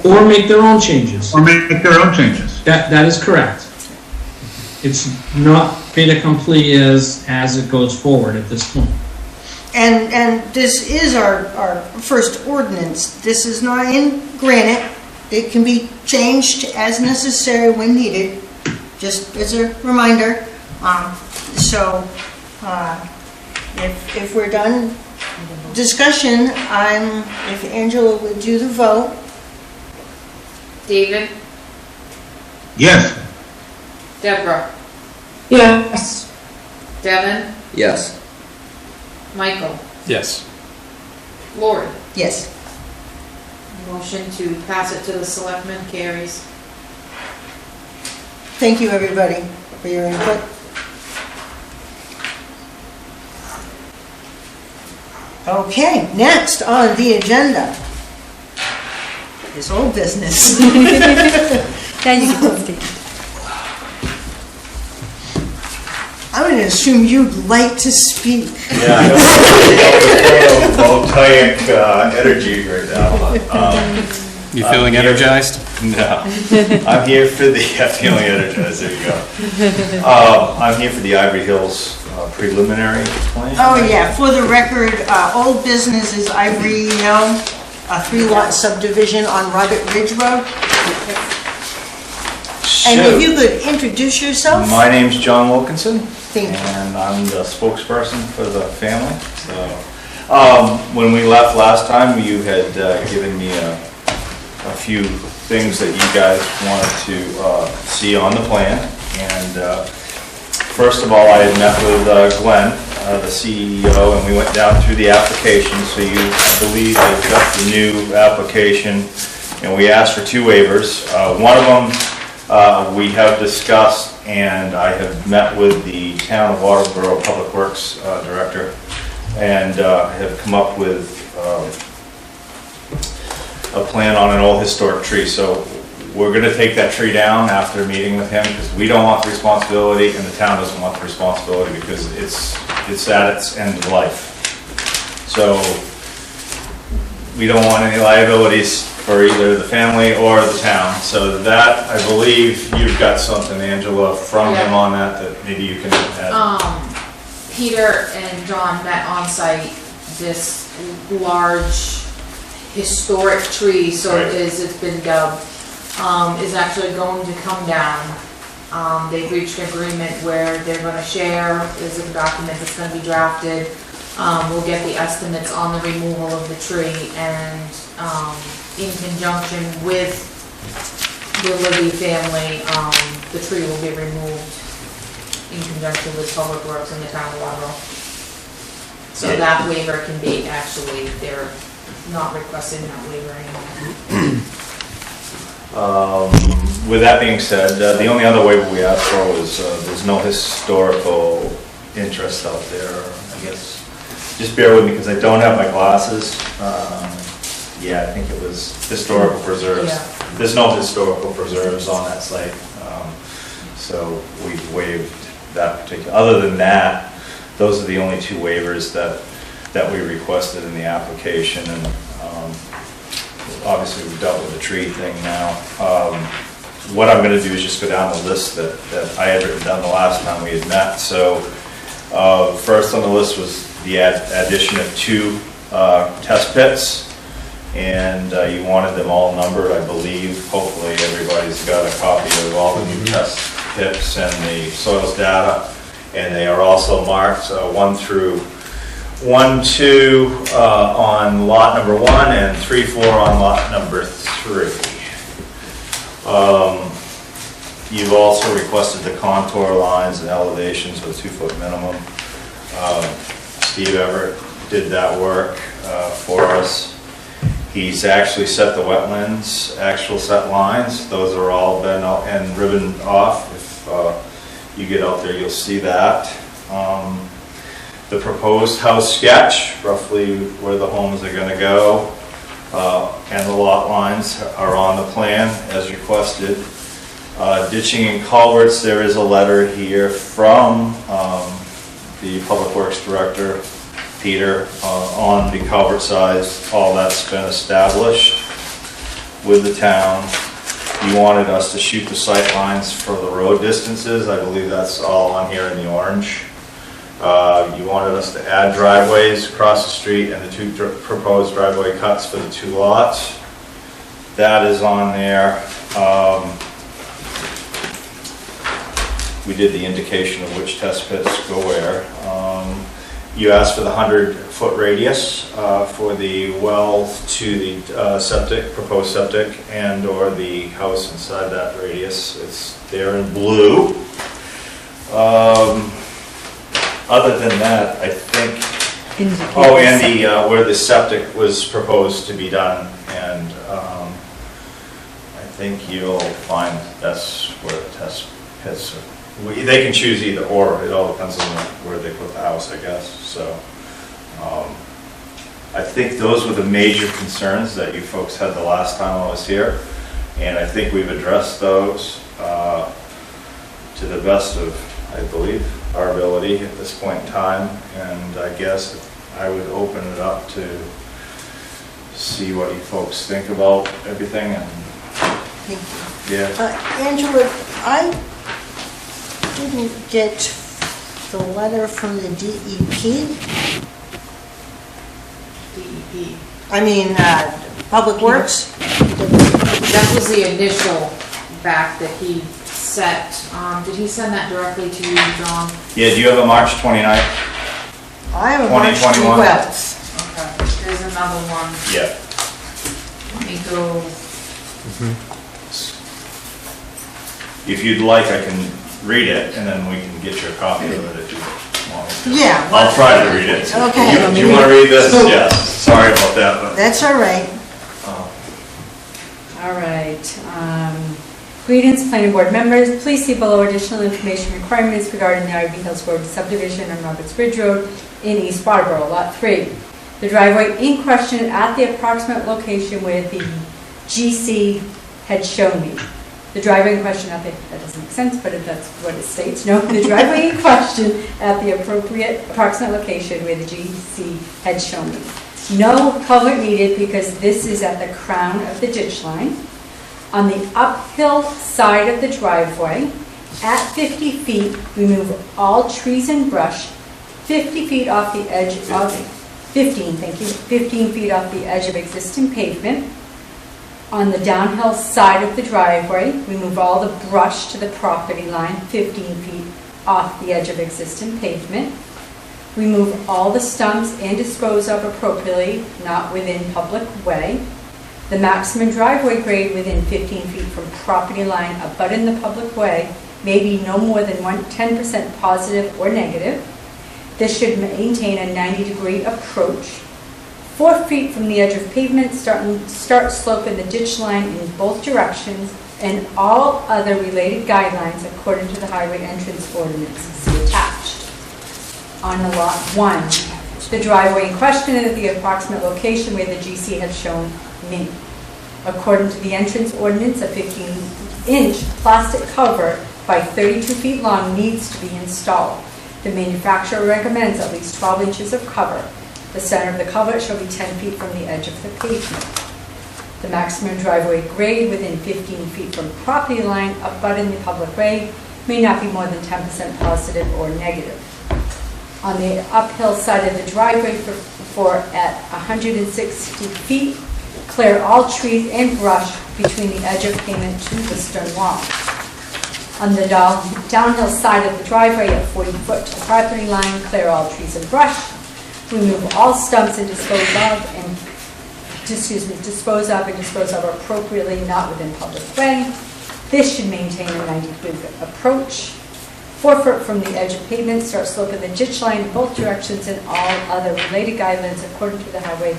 Or make their own changes. Or make their own changes. That is correct. It's not fait accompli as it goes forward at this point. And this is our first ordinance. This is not in granite. It can be changed as necessary when needed, just as a reminder. If we're done discussion, if Angela would do the vote. David? Yes. Deborah? Yes. Devin? Yes. Michael? Yes. Lori? Yes. Motion to pass it to the selectmen carries. Thank you, everybody, for your input. Okay, next on the agenda is old business. Now you can go, Steve. I'm going to assume you'd like to speak. Yeah, I know. Voltaic energy right now. You feeling energized? No. I'm here for the, feeling energized, there you go. I'm here for the Ivory Hills preliminary plan. Oh, yeah, for the record, old business is Ivory, a 3-lot subdivision on Robert Ridge Road. And if you could introduce yourself? My name's John Wilkinson. Thank you. And I'm the spokesperson for the family. So, when we left last time, you had given me a few things that you guys wanted to see on the plan. And first of all, I had met with Glenn, the CEO, and we went down through the application. So I believe, have got the new application, and we asked for 2 waivers. One of them we have discussed, and I have met with the town of Waterboro Public Works Director, and have come up with a plan on an old historic tree. So we're going to take that tree down after meeting with him, because we don't want the responsibility, and the town doesn't want the responsibility, because it's at its end of life. So we don't want any liabilities for either the family or the town. So that, I believe you've got something, Angela, from him on that maybe you can add. Peter and John met on site. This large historic tree, so Right. it's been dubbed, is actually going to come down. They've reached an agreement where they're going to share. There's a document that's going to be drafted. We'll get the estimates on the removal of the tree, and in conjunction with the Libby family, the tree will be removed in conjunction with Public Works and the town of Waterboro. So that waiver can be, actually, they're not requesting that waiver anymore. With that being said, the only other waiver we asked for was there's no historical interest out there, I guess. Just bear with me, because I don't have my glasses. Yeah, I think it was historical preserves. Yeah. There's no historical preserves on that site. So we've waived that particular. Other than that, those are the only 2 waivers that we requested in the application. And obviously we've dealt with the tree thing now. What I'm going to do is just go down the list that I had written down the last time we had met. So first on the list was the addition of 2 test pits. And you wanted them all numbered, I believe. Hopefully everybody's got a copy of all the new test pits and the soils data. And they are also marked 1 through 2 on lot number 1 and 3, 4 on lot number 3. You've also requested the contour lines and elevations with 2-foot minimum. Steve Everett did that work for us. He's actually set the wetlands, actual set lines. Those are all been and ribboned off. If you get out there, you'll see that. The proposed house sketch, roughly where the homes are going to go, and the lot lines are on the plan as requested. Ditching and culverts, there is a letter here from the Public Works Director, Peter, on the culvert size. All that's been established with the town. You wanted us to shoot the sight lines for the road distances. I believe that's all on here in the orange. You wanted us to add driveways across the street and the 2 proposed driveway cuts for the 2 lots. That is on there. We did the indication of which test pits go where. You asked for the 100-foot radius for the well to the septic, proposed septic, and or the house inside that radius. It's there in blue. Other than that, I think, and the where the septic was proposed to be done, and I think you'll find that's where the test pits are. They can choose either or. It all depends on where they put the house, I guess. So I think those were the major concerns that you folks had the last time I was here, and I think we've addressed those to the best of, I believe, our ability at this point in time. And I guess I would open it up to see what you folks think about everything. And Thank you. yeah, Angela, I didn't get the letter from the DEP. DEP. I mean, Public Works. That was the initial back that he set. Did he send that directly to you, John? yeah. Do you have a March 29th? I have a March 2021. 12th. Okay, there's another one. Yeah. Let me go. If you'd like, I can read it, and then we can get you a copy of it if you want. Yeah. I'll try to read it. Okay. Do you want to read this? Yes. Sorry about that. But, That's all right. All right. Greetings, planning board members. Please see below additional information requirements regarding the Ivory Hills Road subdivision on Roberts Ridge Road in East Waterboro, Lot 3. The driveway in question at the approximate location where the GC had shown me. The driveway in question, I think that doesn't make sense, but that's what it states. No, the driveway in question at the approximate location where the GC had shown me. No culvert needed because this is at the crown of the ditch line. On the uphill side of the driveway, at 50 feet, remove all trees and brush 50 feet off the edge of, 15 feet off the edge of existing pavement. On the downhill side of the driveway, remove all the brush to the property line 15 feet off the edge of existing pavement. Remove all the stumps and dispose of appropriately, not within public way. The maximum driveway grade within 15 feet from property line abutting the public way may be no more than 10% positive or negative. This should maintain a 90-degree approach. 4 feet from the edge of pavement, start sloping the ditch line in both directions, and all other related guidelines according to the highway entrance ordinance. See attached. On the lot 1, the driveway in question is at the approximate location where the GC had shown me. According to the entrance ordinance, a 15-inch plastic culvert by 32 feet long needs to be installed. The manufacturer recommends at least 12 inches of cover. The center of the culvert shall be 10 feet from the edge of the pavement. The maximum driveway grade within 15 feet from property line abutting the public way may not be more than 10% positive or negative. on the uphill side of the driveway for at 160 feet, clear all trees and brush between the edge of pavement to the stone wall. On the downhill side of the driveway at 40 foot to the property line, clear all trees and brush, remove all stumps and dispose of appropriately, not within public way. This should maintain a 90-degree approach. 4 foot from the edge of pavement, start sloping the ditch line in both directions and all other related guidelines according to the highway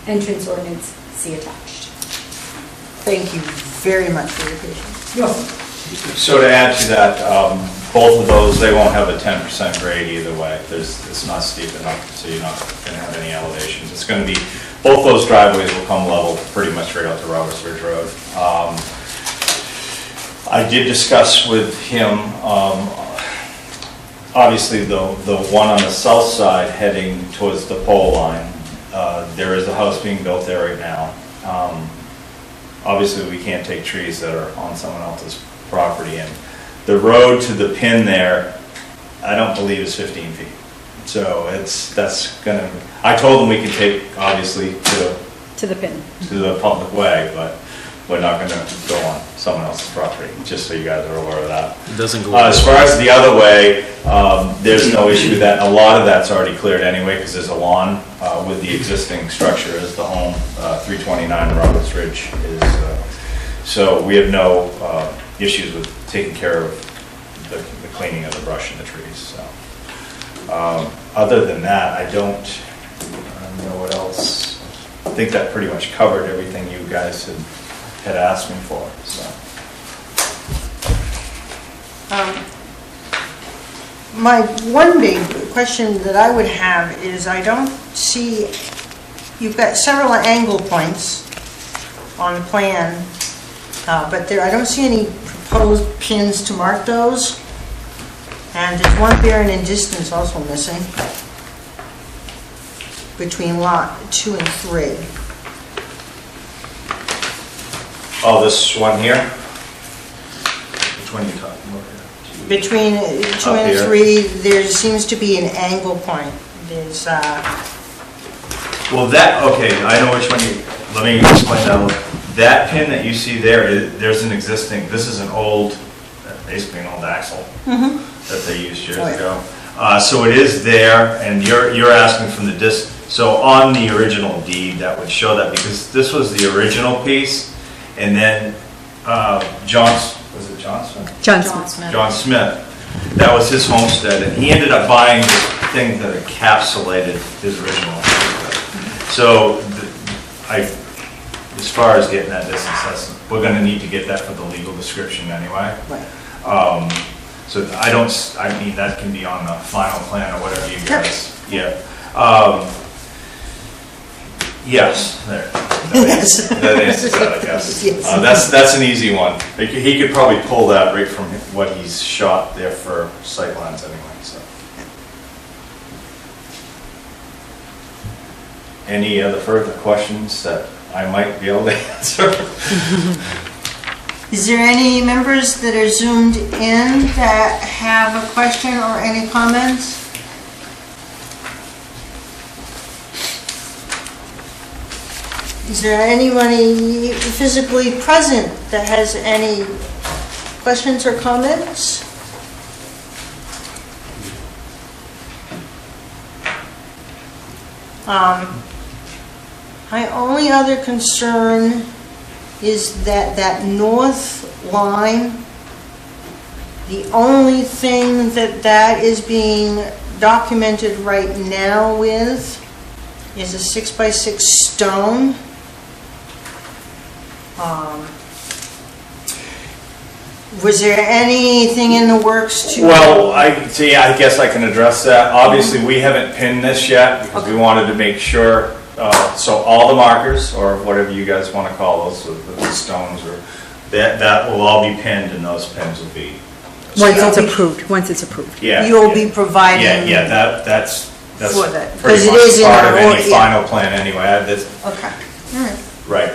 entrance ordinance, see attached. Thank you very much for your patience. You're welcome. So to add to that, both of those, they won't have a 10% grade either way. It's not steep enough, so you're not going to have any elevations. It's going to be, both those driveways will come level pretty much right out to Roberts Ridge Road. I did discuss with him, obviously the one on the south side heading towards the pole line, there is a house being built there right now. Obviously we can't take trees that are on someone else's property, and the road to the pin there, I don't believe is 15 feet. So that's gonna, I told them we can take obviously To the pin. to the public way, but we're not gonna go on someone else's property, just so you guys are aware of that. It doesn't go. As far as the other way, there's no issue with that. A lot of that's already cleared anyway, because there's a lawn with the existing structure as the home. 329 Roberts Ridge is, so we have no issues with taking care of the cleaning of the brush and the trees. So, other than that, I don't know what else. I think that pretty much covered everything you guys had asked me for. So. My one big question that I would have is I don't see, you've got several angle points on the plan, but I don't see any proposed pins to mark those. And there's one bearing in distance also missing between lot 2 and 3. Oh, this one here? Which one are you talking about here? Between 2 Up and here. 3, there seems to be an angle point. There's, Well, that, okay, I know which one let me explain that a little. That pin that you see there, there's an existing, this is an old, basically an old axle that they used years ago. So it is there, and you're asking from the so on the original deed, that would show that, because this was the original piece, and then John Smith? John Smith. John Smith, that was his homestead, and he ended up buying this thing that encapsulated his original homestead. So, as far as getting that distance, we're going to need to get that for the legal description anyway. right. So I mean, that can be on the final plan or whatever you guys, yeah. Yes, there. Yes. That answers that, I guess. Yes. That's an easy one. He could probably pull that right from what he's shot there for sight lines anyway, so. Any other further questions that I might be able to answer? Is there any members that are zoomed in that have a question or any comments? Is there anybody physically present that has any questions or comments? My only other concern is that north line, the only thing that is being documented right now with is a 6x6 stone. Was there anything in the works to? Well, I guess I can address that. Obviously, we haven't pinned this yet because we wanted to make sure, so all the markers, or whatever you guys want to call those, the stones, or that will all be pinned, and those pins will be. Once it's approved. Yeah. You'll be providing. Yeah, that's For that, pretty because it much is in part of our- any yeah. final plan anyway. Okay, all right. Right,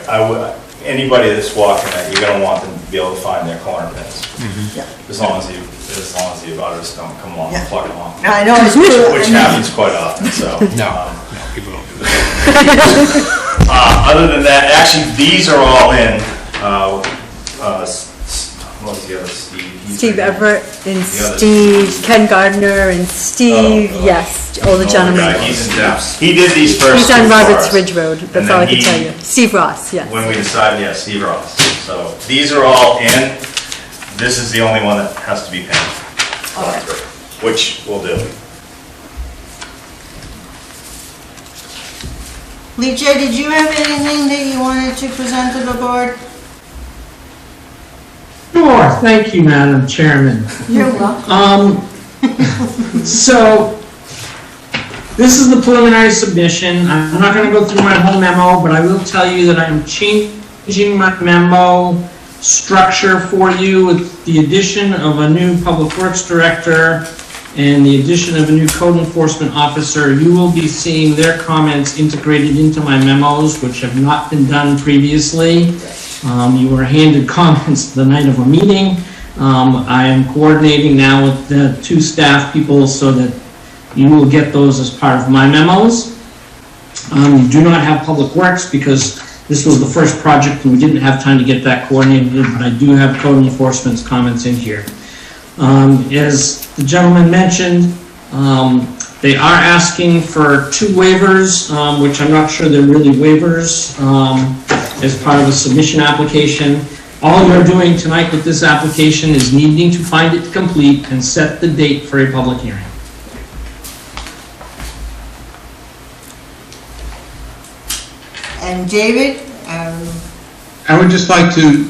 anybody that's walking that, you're gonna want them be able to find their corner pins. Yeah. As long as the abutters don't come along and plug them off. I know it's Which happens quite often, so. No, people don't do that. Other than that, actually, these are all in, what was the other Steve? He's Steve right here. Everett and The other Steve, Ken Gardner and Steve, Oh, yes, all the Oh, gentlemen. guy, he's in depth. He did these first He's two on for Roberts us. Ridge Road, that's And all I then can tell you. Steve Ross, yes. When we decided, yeah, Steve Ross. So these are all in. This is the only one that has to be pinned. Which we'll do. Lee J, did you have anything that you wanted to present to the board? Sure, thank you, Madam Chairman. You're welcome. So, this is the preliminary submission. I'm not gonna go through my whole memo, but I will tell you that I am changing my memo structure for you with the addition of a new Public Works Director and the addition of a new Code Enforcement Officer. You will be seeing their comments integrated into my memos, which have not been done previously. You were handed comments the night of a meeting. I am coordinating now with the two staff people so that you will get those as part of my memos. You do not have Public Works because this was the first project and we didn't have time to get that coordinated, but I do have Code Enforcement's comments in here. As the gentleman mentioned, they are asking for 2 waivers, which I'm not sure they're really waivers, as part of a submission application. All you're doing tonight with this application is needing to find it complete and set the date for a public hearing. And David, I would just like to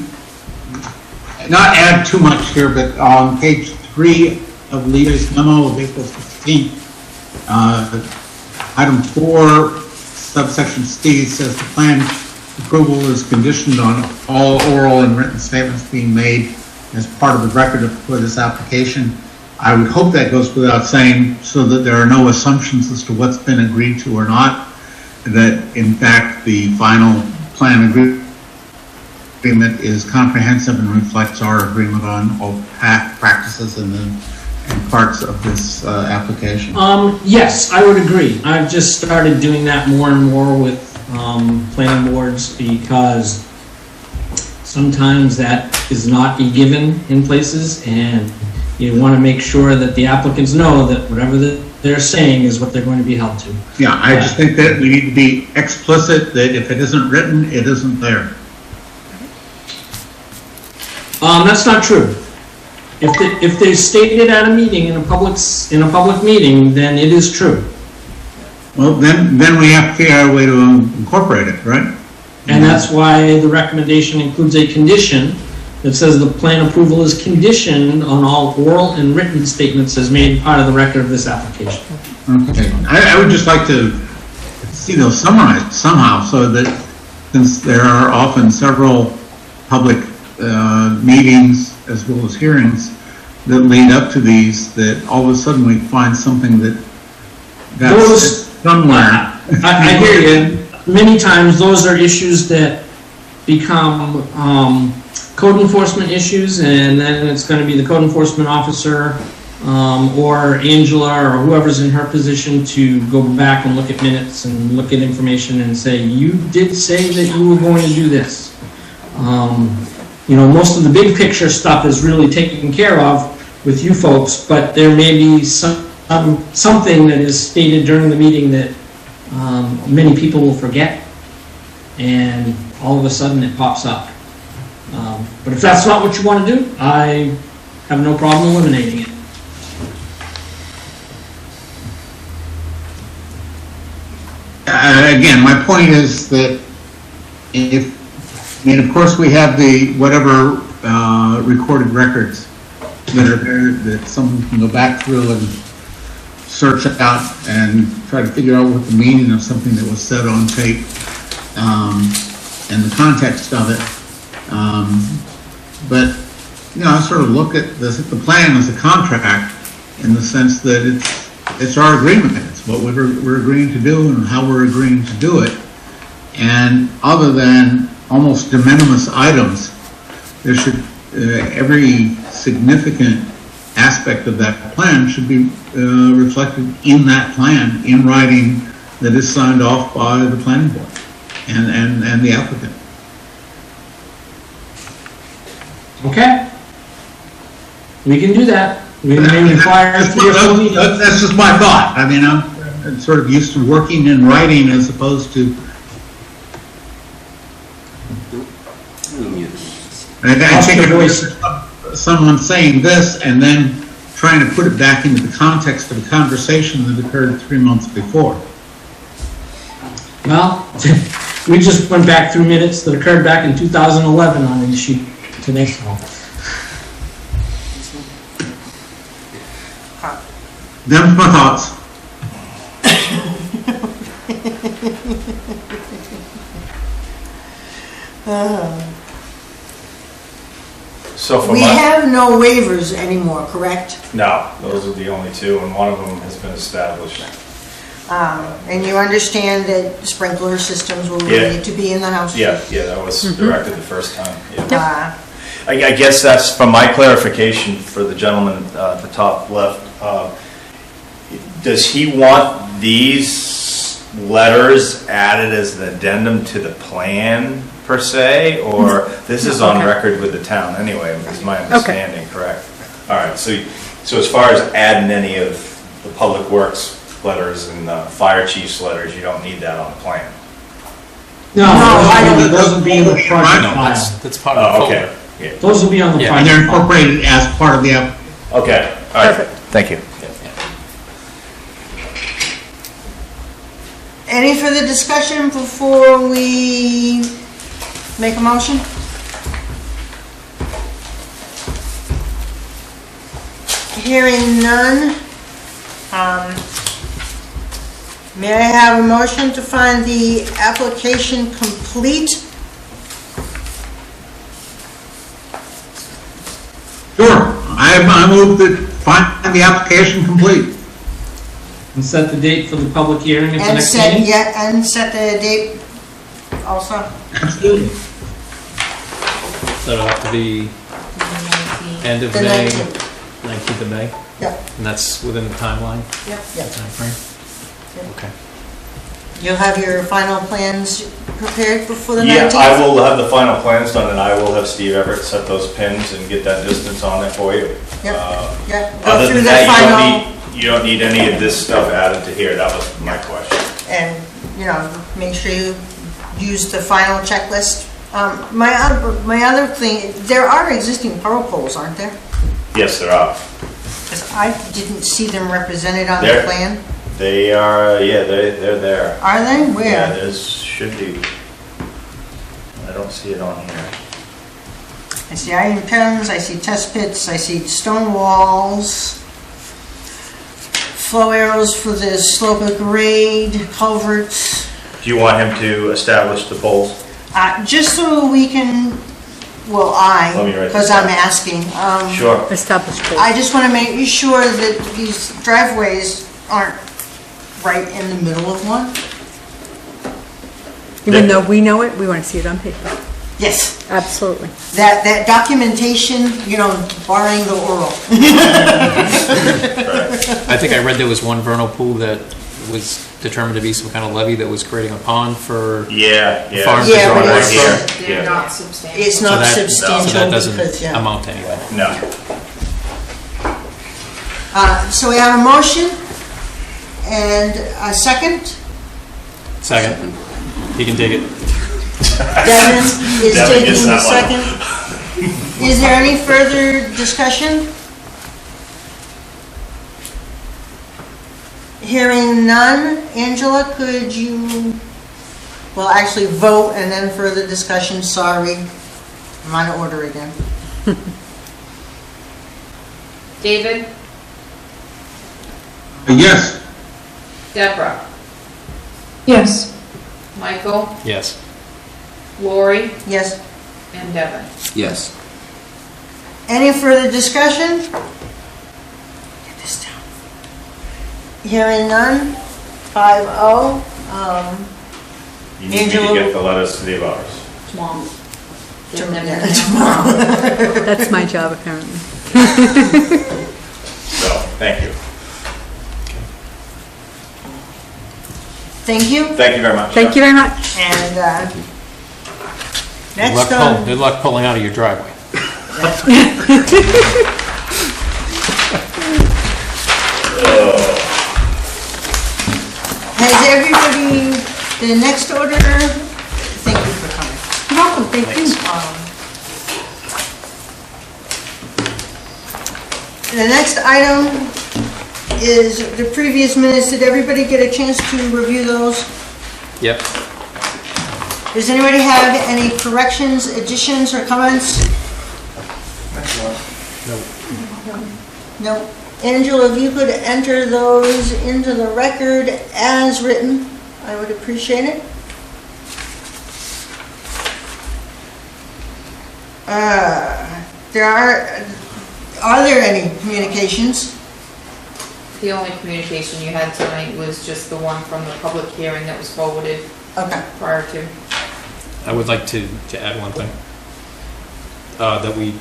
not add too much here, but on page 3 of Leah's memo of April 15th, item 4, subsection C says the plan approval is conditioned on all oral and written statements being made as part of the record for this application. I would hope that goes without saying so that there are no assumptions as to what's been agreed to or not, that in fact the final plan agreement is comprehensive and reflects our agreement on all practices and parts of this application. Yes, I would agree. I've just started doing that more and more with planning boards because sometimes that is not a given in places, and you want to make sure that the applicants know that whatever they're saying is what they're going to be held to. Yeah, I just think that we need to be explicit that if it isn't written, it isn't there. That's not true. If they stated it at a meeting, in a public meeting, then it is true. Well, then we have to figure out a way to incorporate it, right? And that's why the recommendation includes a condition that says the plan approval is conditioned on all oral and written statements as made part of the record of this application. Okay. I would just like to see those summarized somehow so that since there are often several public meetings as well as hearings that lead up to these, that all of a sudden we find something that's somewhere. I hear you. Many times those are issues that become code enforcement issues, and then it's going to be the code enforcement officer or Angela or whoever's in her position to go back and look at minutes and look at information and say, you did say that you were going to do this. You know, most of the big picture stuff is really taken care of with you folks, but there may be something that is stated during the meeting that many people will forget, and all of a sudden it pops up. But if that's not what you want to do, I have no problem eliminating it. Again, my point is that of course we have the whatever recorded records that are there that someone can go back through and search out and try to figure out what the meaning of something that was said on tape and the context of it. But, you know, I sort of look at the plan as a contract in the sense that it's our agreement. It's what we're agreeing to do and how we're agreeing to do it. And other than almost de minimis items there should, every significant aspect of that plan should be reflected in that plan, in writing, that is signed off by the planning board and the applicant. Okay. We can do that. We may require 3 or 4 meetings. That's just my thought. I mean, I'm sort of used to working in writing as opposed to. I think if someone saying this and then trying to put it back into the context of a conversation that occurred 3 months before. Well, we just went back through minutes that occurred back in 2011 on the sheet today. Them's my thoughts. So for We my, have no waivers anymore, correct? no, those are the only two, and one of them has been established. And you understand that sprinkler systems will Yeah. need to be in the house? Yeah, that was directed the first time, yeah. Uh, I guess that's, for my clarification for the gentleman at the top left, does he want these letters added as an addendum to the plan per se, or this is on record with the town anyway, is my understanding correct? All right, so as far as adding any of the public works letters and the fire chief's letters, you don't need that on the plan? No, those will be in the project No, file. that's part of the folder. Okay, yeah. Those will be on the Yeah. And they're project file. incorporated as part of the app. Okay, all right, thank you. Any further discussion before we make a motion? Hearing none. May I have a motion to find the application complete? Sure, I move to find the application complete. And set the date for the public hearing at the And next set, meeting? and set the date also? Absolutely. So it'll have to be end of The May, 19th. 19th of May, Yep, and that's within the timeline, yep. timeframe? Okay. You'll have your final plans prepared before the 19th? Yeah, I will have the final plans done, and I will have Steve Everett set those pins and get that distance on it for you. Yep, yep. Go Other through than the that, final, you don't need any of this stuff added to here, that was my question. and, make sure you use the final checklist. My other thing, there are existing power poles, aren't there? Yes, there are. Because I didn't see them represented on the There. plan. They are, yeah, they're there. Are they? Yeah, Where? there's, should be. I don't see it on here. I see iron pins, I see test pits, I see stone walls, flow arrows for the slope and grade, culverts. Do you want him to establish the poles? Just so we can, well, Let me write this because I'm down. asking. Sure. Established goals. I just want to make sure that these driveways aren't right in the middle of one. Even though we know it, we want to see it on paper. Yes, Absolutely. that documentation, barring the oral. I think I read there was one vernal pool that was determined to be some kind of levee that was creating a pond for, Yeah, yeah. Farm it's to draw right lines. here. They're Yeah. not substantial. It's so not that substantial because, doesn't yeah. amount to anything. No. So we have a motion and a second. Second, he can take it. Devin is Devin taking gets the that one. second. Is there any further discussion? Hearing none, Angela, could you, well, actually vote and then further discussion, sorry. I'm out of order again. David, Yes. Deborah, Yes. Michael, Yes. Lori, Yes. and Devin. Yes. Any further discussion? Get this down. Hearing none, 5-0. You need me to Angela- get the letters to the abutters. Get them Yeah, in tomorrow. That's my job, apparently. So, thank you. Thank you, Thank you very much. Thank you very much. and, Good next luck on. good luck pulling out of your driveway. Has everybody, the next order, thank you for coming. You're welcome, thank you. The next item is the previous minutes. Did everybody get a chance to review those? Yep. Does anybody have any corrections, additions, or comments? No. Angela, if you could enter those into the record as written, I would appreciate it. Are there any communications? The only communication you had tonight was just the one from the public hearing that was forwarded Okay. prior to. I would like to add one thing. That we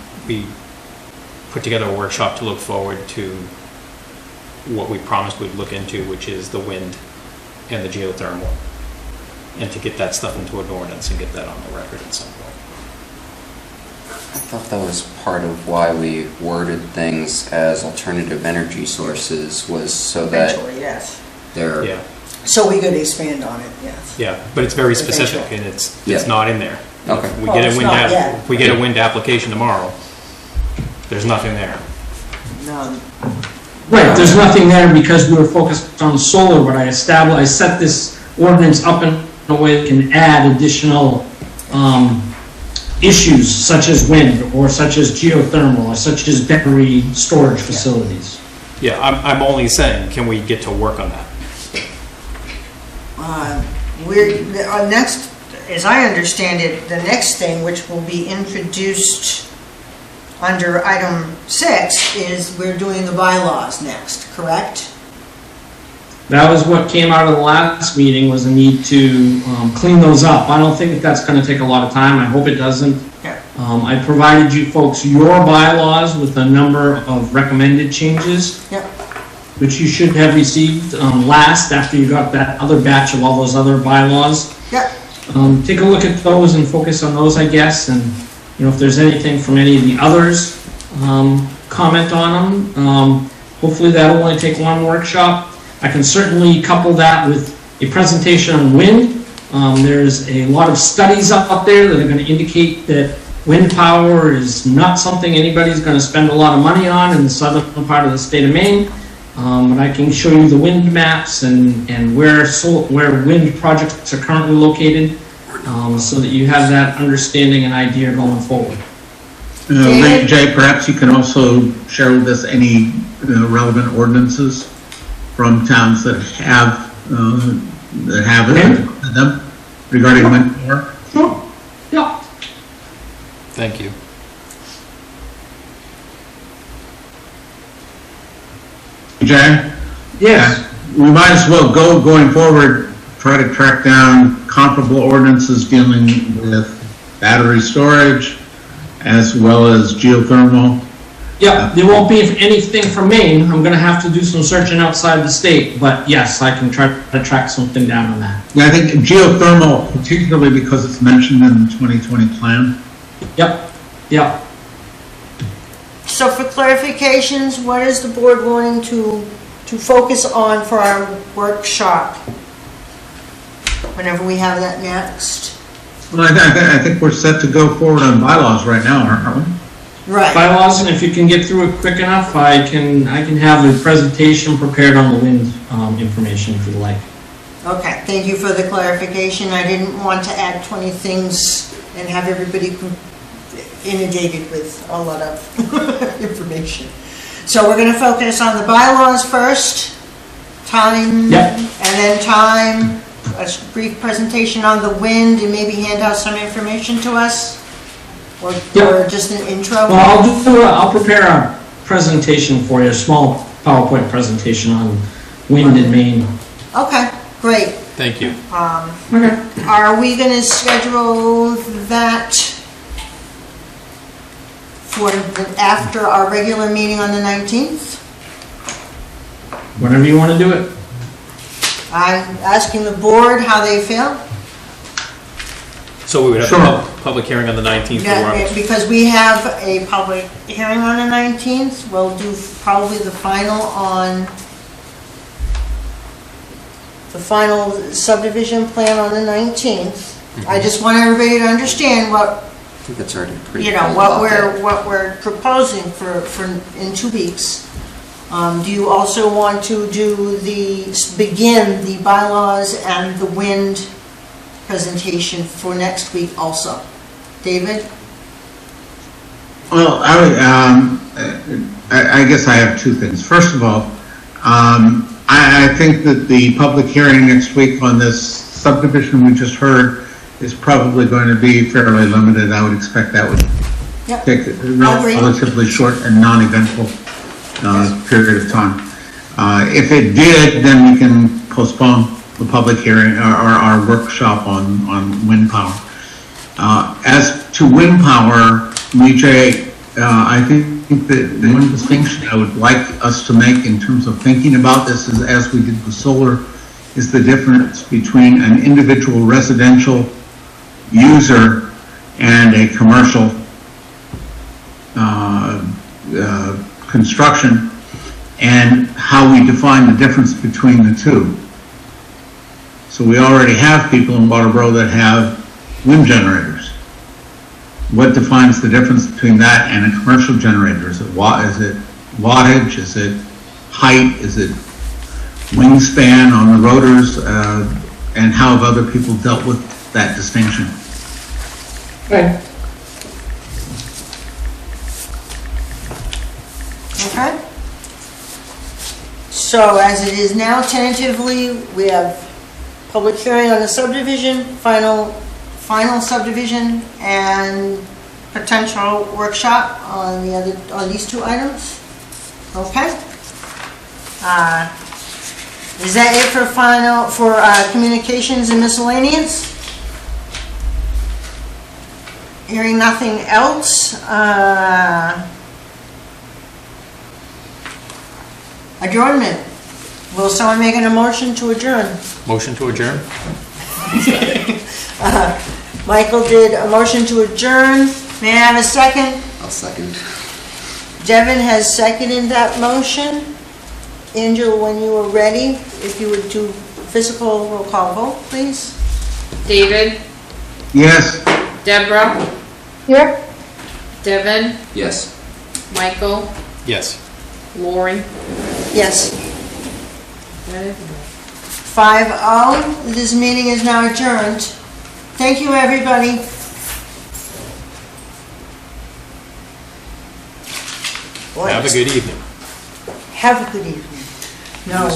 put together a workshop to look forward to what we promised we'd look into, which is the wind and the geothermal. And to get that stuff into an ordinance and get that on the record at some point. I thought that was part of why we worded things as alternative energy sources, was so that Eventually, yes. they're, Yeah, So we could expand on it, yes. yeah, but it's very specific and it's not in there. Okay. If we Well, get a it's wind not yet. if we get a wind application tomorrow, there's nothing there. No, Right, there's nothing there because we were focused on solar, but I set this ordinance up in a way that can add additional issues such as wind, or such as geothermal, or such as battery storage facilities. Yeah, I'm only saying, can we get to work on that? our next, as I understand it, the next thing which will be introduced under item 6 is we're doing the bylaws next, correct? That was what came out of the last meeting, was a need to clean those up. I don't think that's going to take a lot of time. I hope it doesn't. Yeah. I provided you folks your bylaws with a number of recommended changes, Yep. which you should have received last, after you got that other batch of all those other bylaws. Yep. Take a look at those and focus on those, I guess, and if there's anything from any of the others, comment on them. Hopefully that'll only take one workshop. I can certainly couple that with a presentation on wind. There's a lot of studies up there that are going to indicate that wind power is not something anybody's going to spend a lot of money on in the southern part of the state of Maine. But I can show you the wind maps and where wind projects are currently located, so that you have that understanding and idea going forward. Jay, perhaps you can also share with us any relevant ordinances from towns that have them regarding wind power. Sure. Yeah. Thank you. Jay? Yes. We might as well going forward, try to track down comparable ordinances dealing with battery storage as well as geothermal. Yeah, there won't be anything from Maine. I'm going to have to do some searching outside the state, but yes, I can try to track something down on that. Yeah, I think geothermal, particularly because it's mentioned in the 2020 plan. Yep. Yep. So for clarifications, what is the board wanting to focus on for our workshop? Whenever we have that next. Well, I think we're set to go forward on bylaws right now, aren't we? Right. Bylaws, and if you can get through it quick enough, I can have a presentation prepared on the wind information if you'd like. Okay, thank you for the clarification. I didn't want to add 20 things and have everybody inundated with a lot of information. So we're going to focus on the bylaws first, time, Yep. and then time, a brief presentation on the wind, and maybe hand out some information to us? Or just an intro? Well, I'll prepare a presentation for you, a small PowerPoint presentation on wind in Maine. Okay, great. Thank you. Okay. Are we going to schedule that for after our regular meeting on the 19th? Whenever you want to do it. I'm asking the board how they feel. So we would have Sure. a public hearing on the 19th for Yeah, Roberts. because we have a public hearing on the 19th, we'll do probably the final subdivision plan on the 19th. I just want everybody to understand what, I think that's already pretty. you know, what we're proposing for in 2 weeks. Do you also want to begin the bylaws and the wind presentation for next week also? David? Well, I guess I have 2 things. First of all, I think that the public hearing next week on this subdivision we just heard is probably going to be fairly limited. I would expect that would Yep. take a relatively short and non-eventful period of time. If it did, then we can postpone the public hearing or our workshop on wind power. As to wind power, Vijay, I think that the one distinction I would like us to make in terms of thinking about this is, as we did with solar, is the difference between an individual residential user and a commercial construction, and how we define the difference between the two. So we already have people in Waterboro that have wind generators. What defines the difference between that and a commercial generator? Is it wattage? Is it height? Is it wingspan on the rotors? And how have other people dealt with that distinction? Okay. Okay. So as it is now, tentatively, we have public hearing on the subdivision, final subdivision, and potential workshop on these 2 items. Okay. Is that it for communications and miscellaneous? Hearing nothing else. Adjournment. Will someone make a motion to adjourn? Motion to adjourn? Michael did a motion to adjourn. May I have a second? I'll second. Devin has seconded that motion. Angela, when you are ready, if you would do physical roll call vote, please. David? Yes. Deborah? Here? Devin? Yes. Michael? Yes. Lori? Yes. 5-0. This meeting is now adjourned. Thank you, everybody. Have a good evening. Have a good evening. No,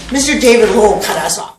Mr. David Lowell cut us off.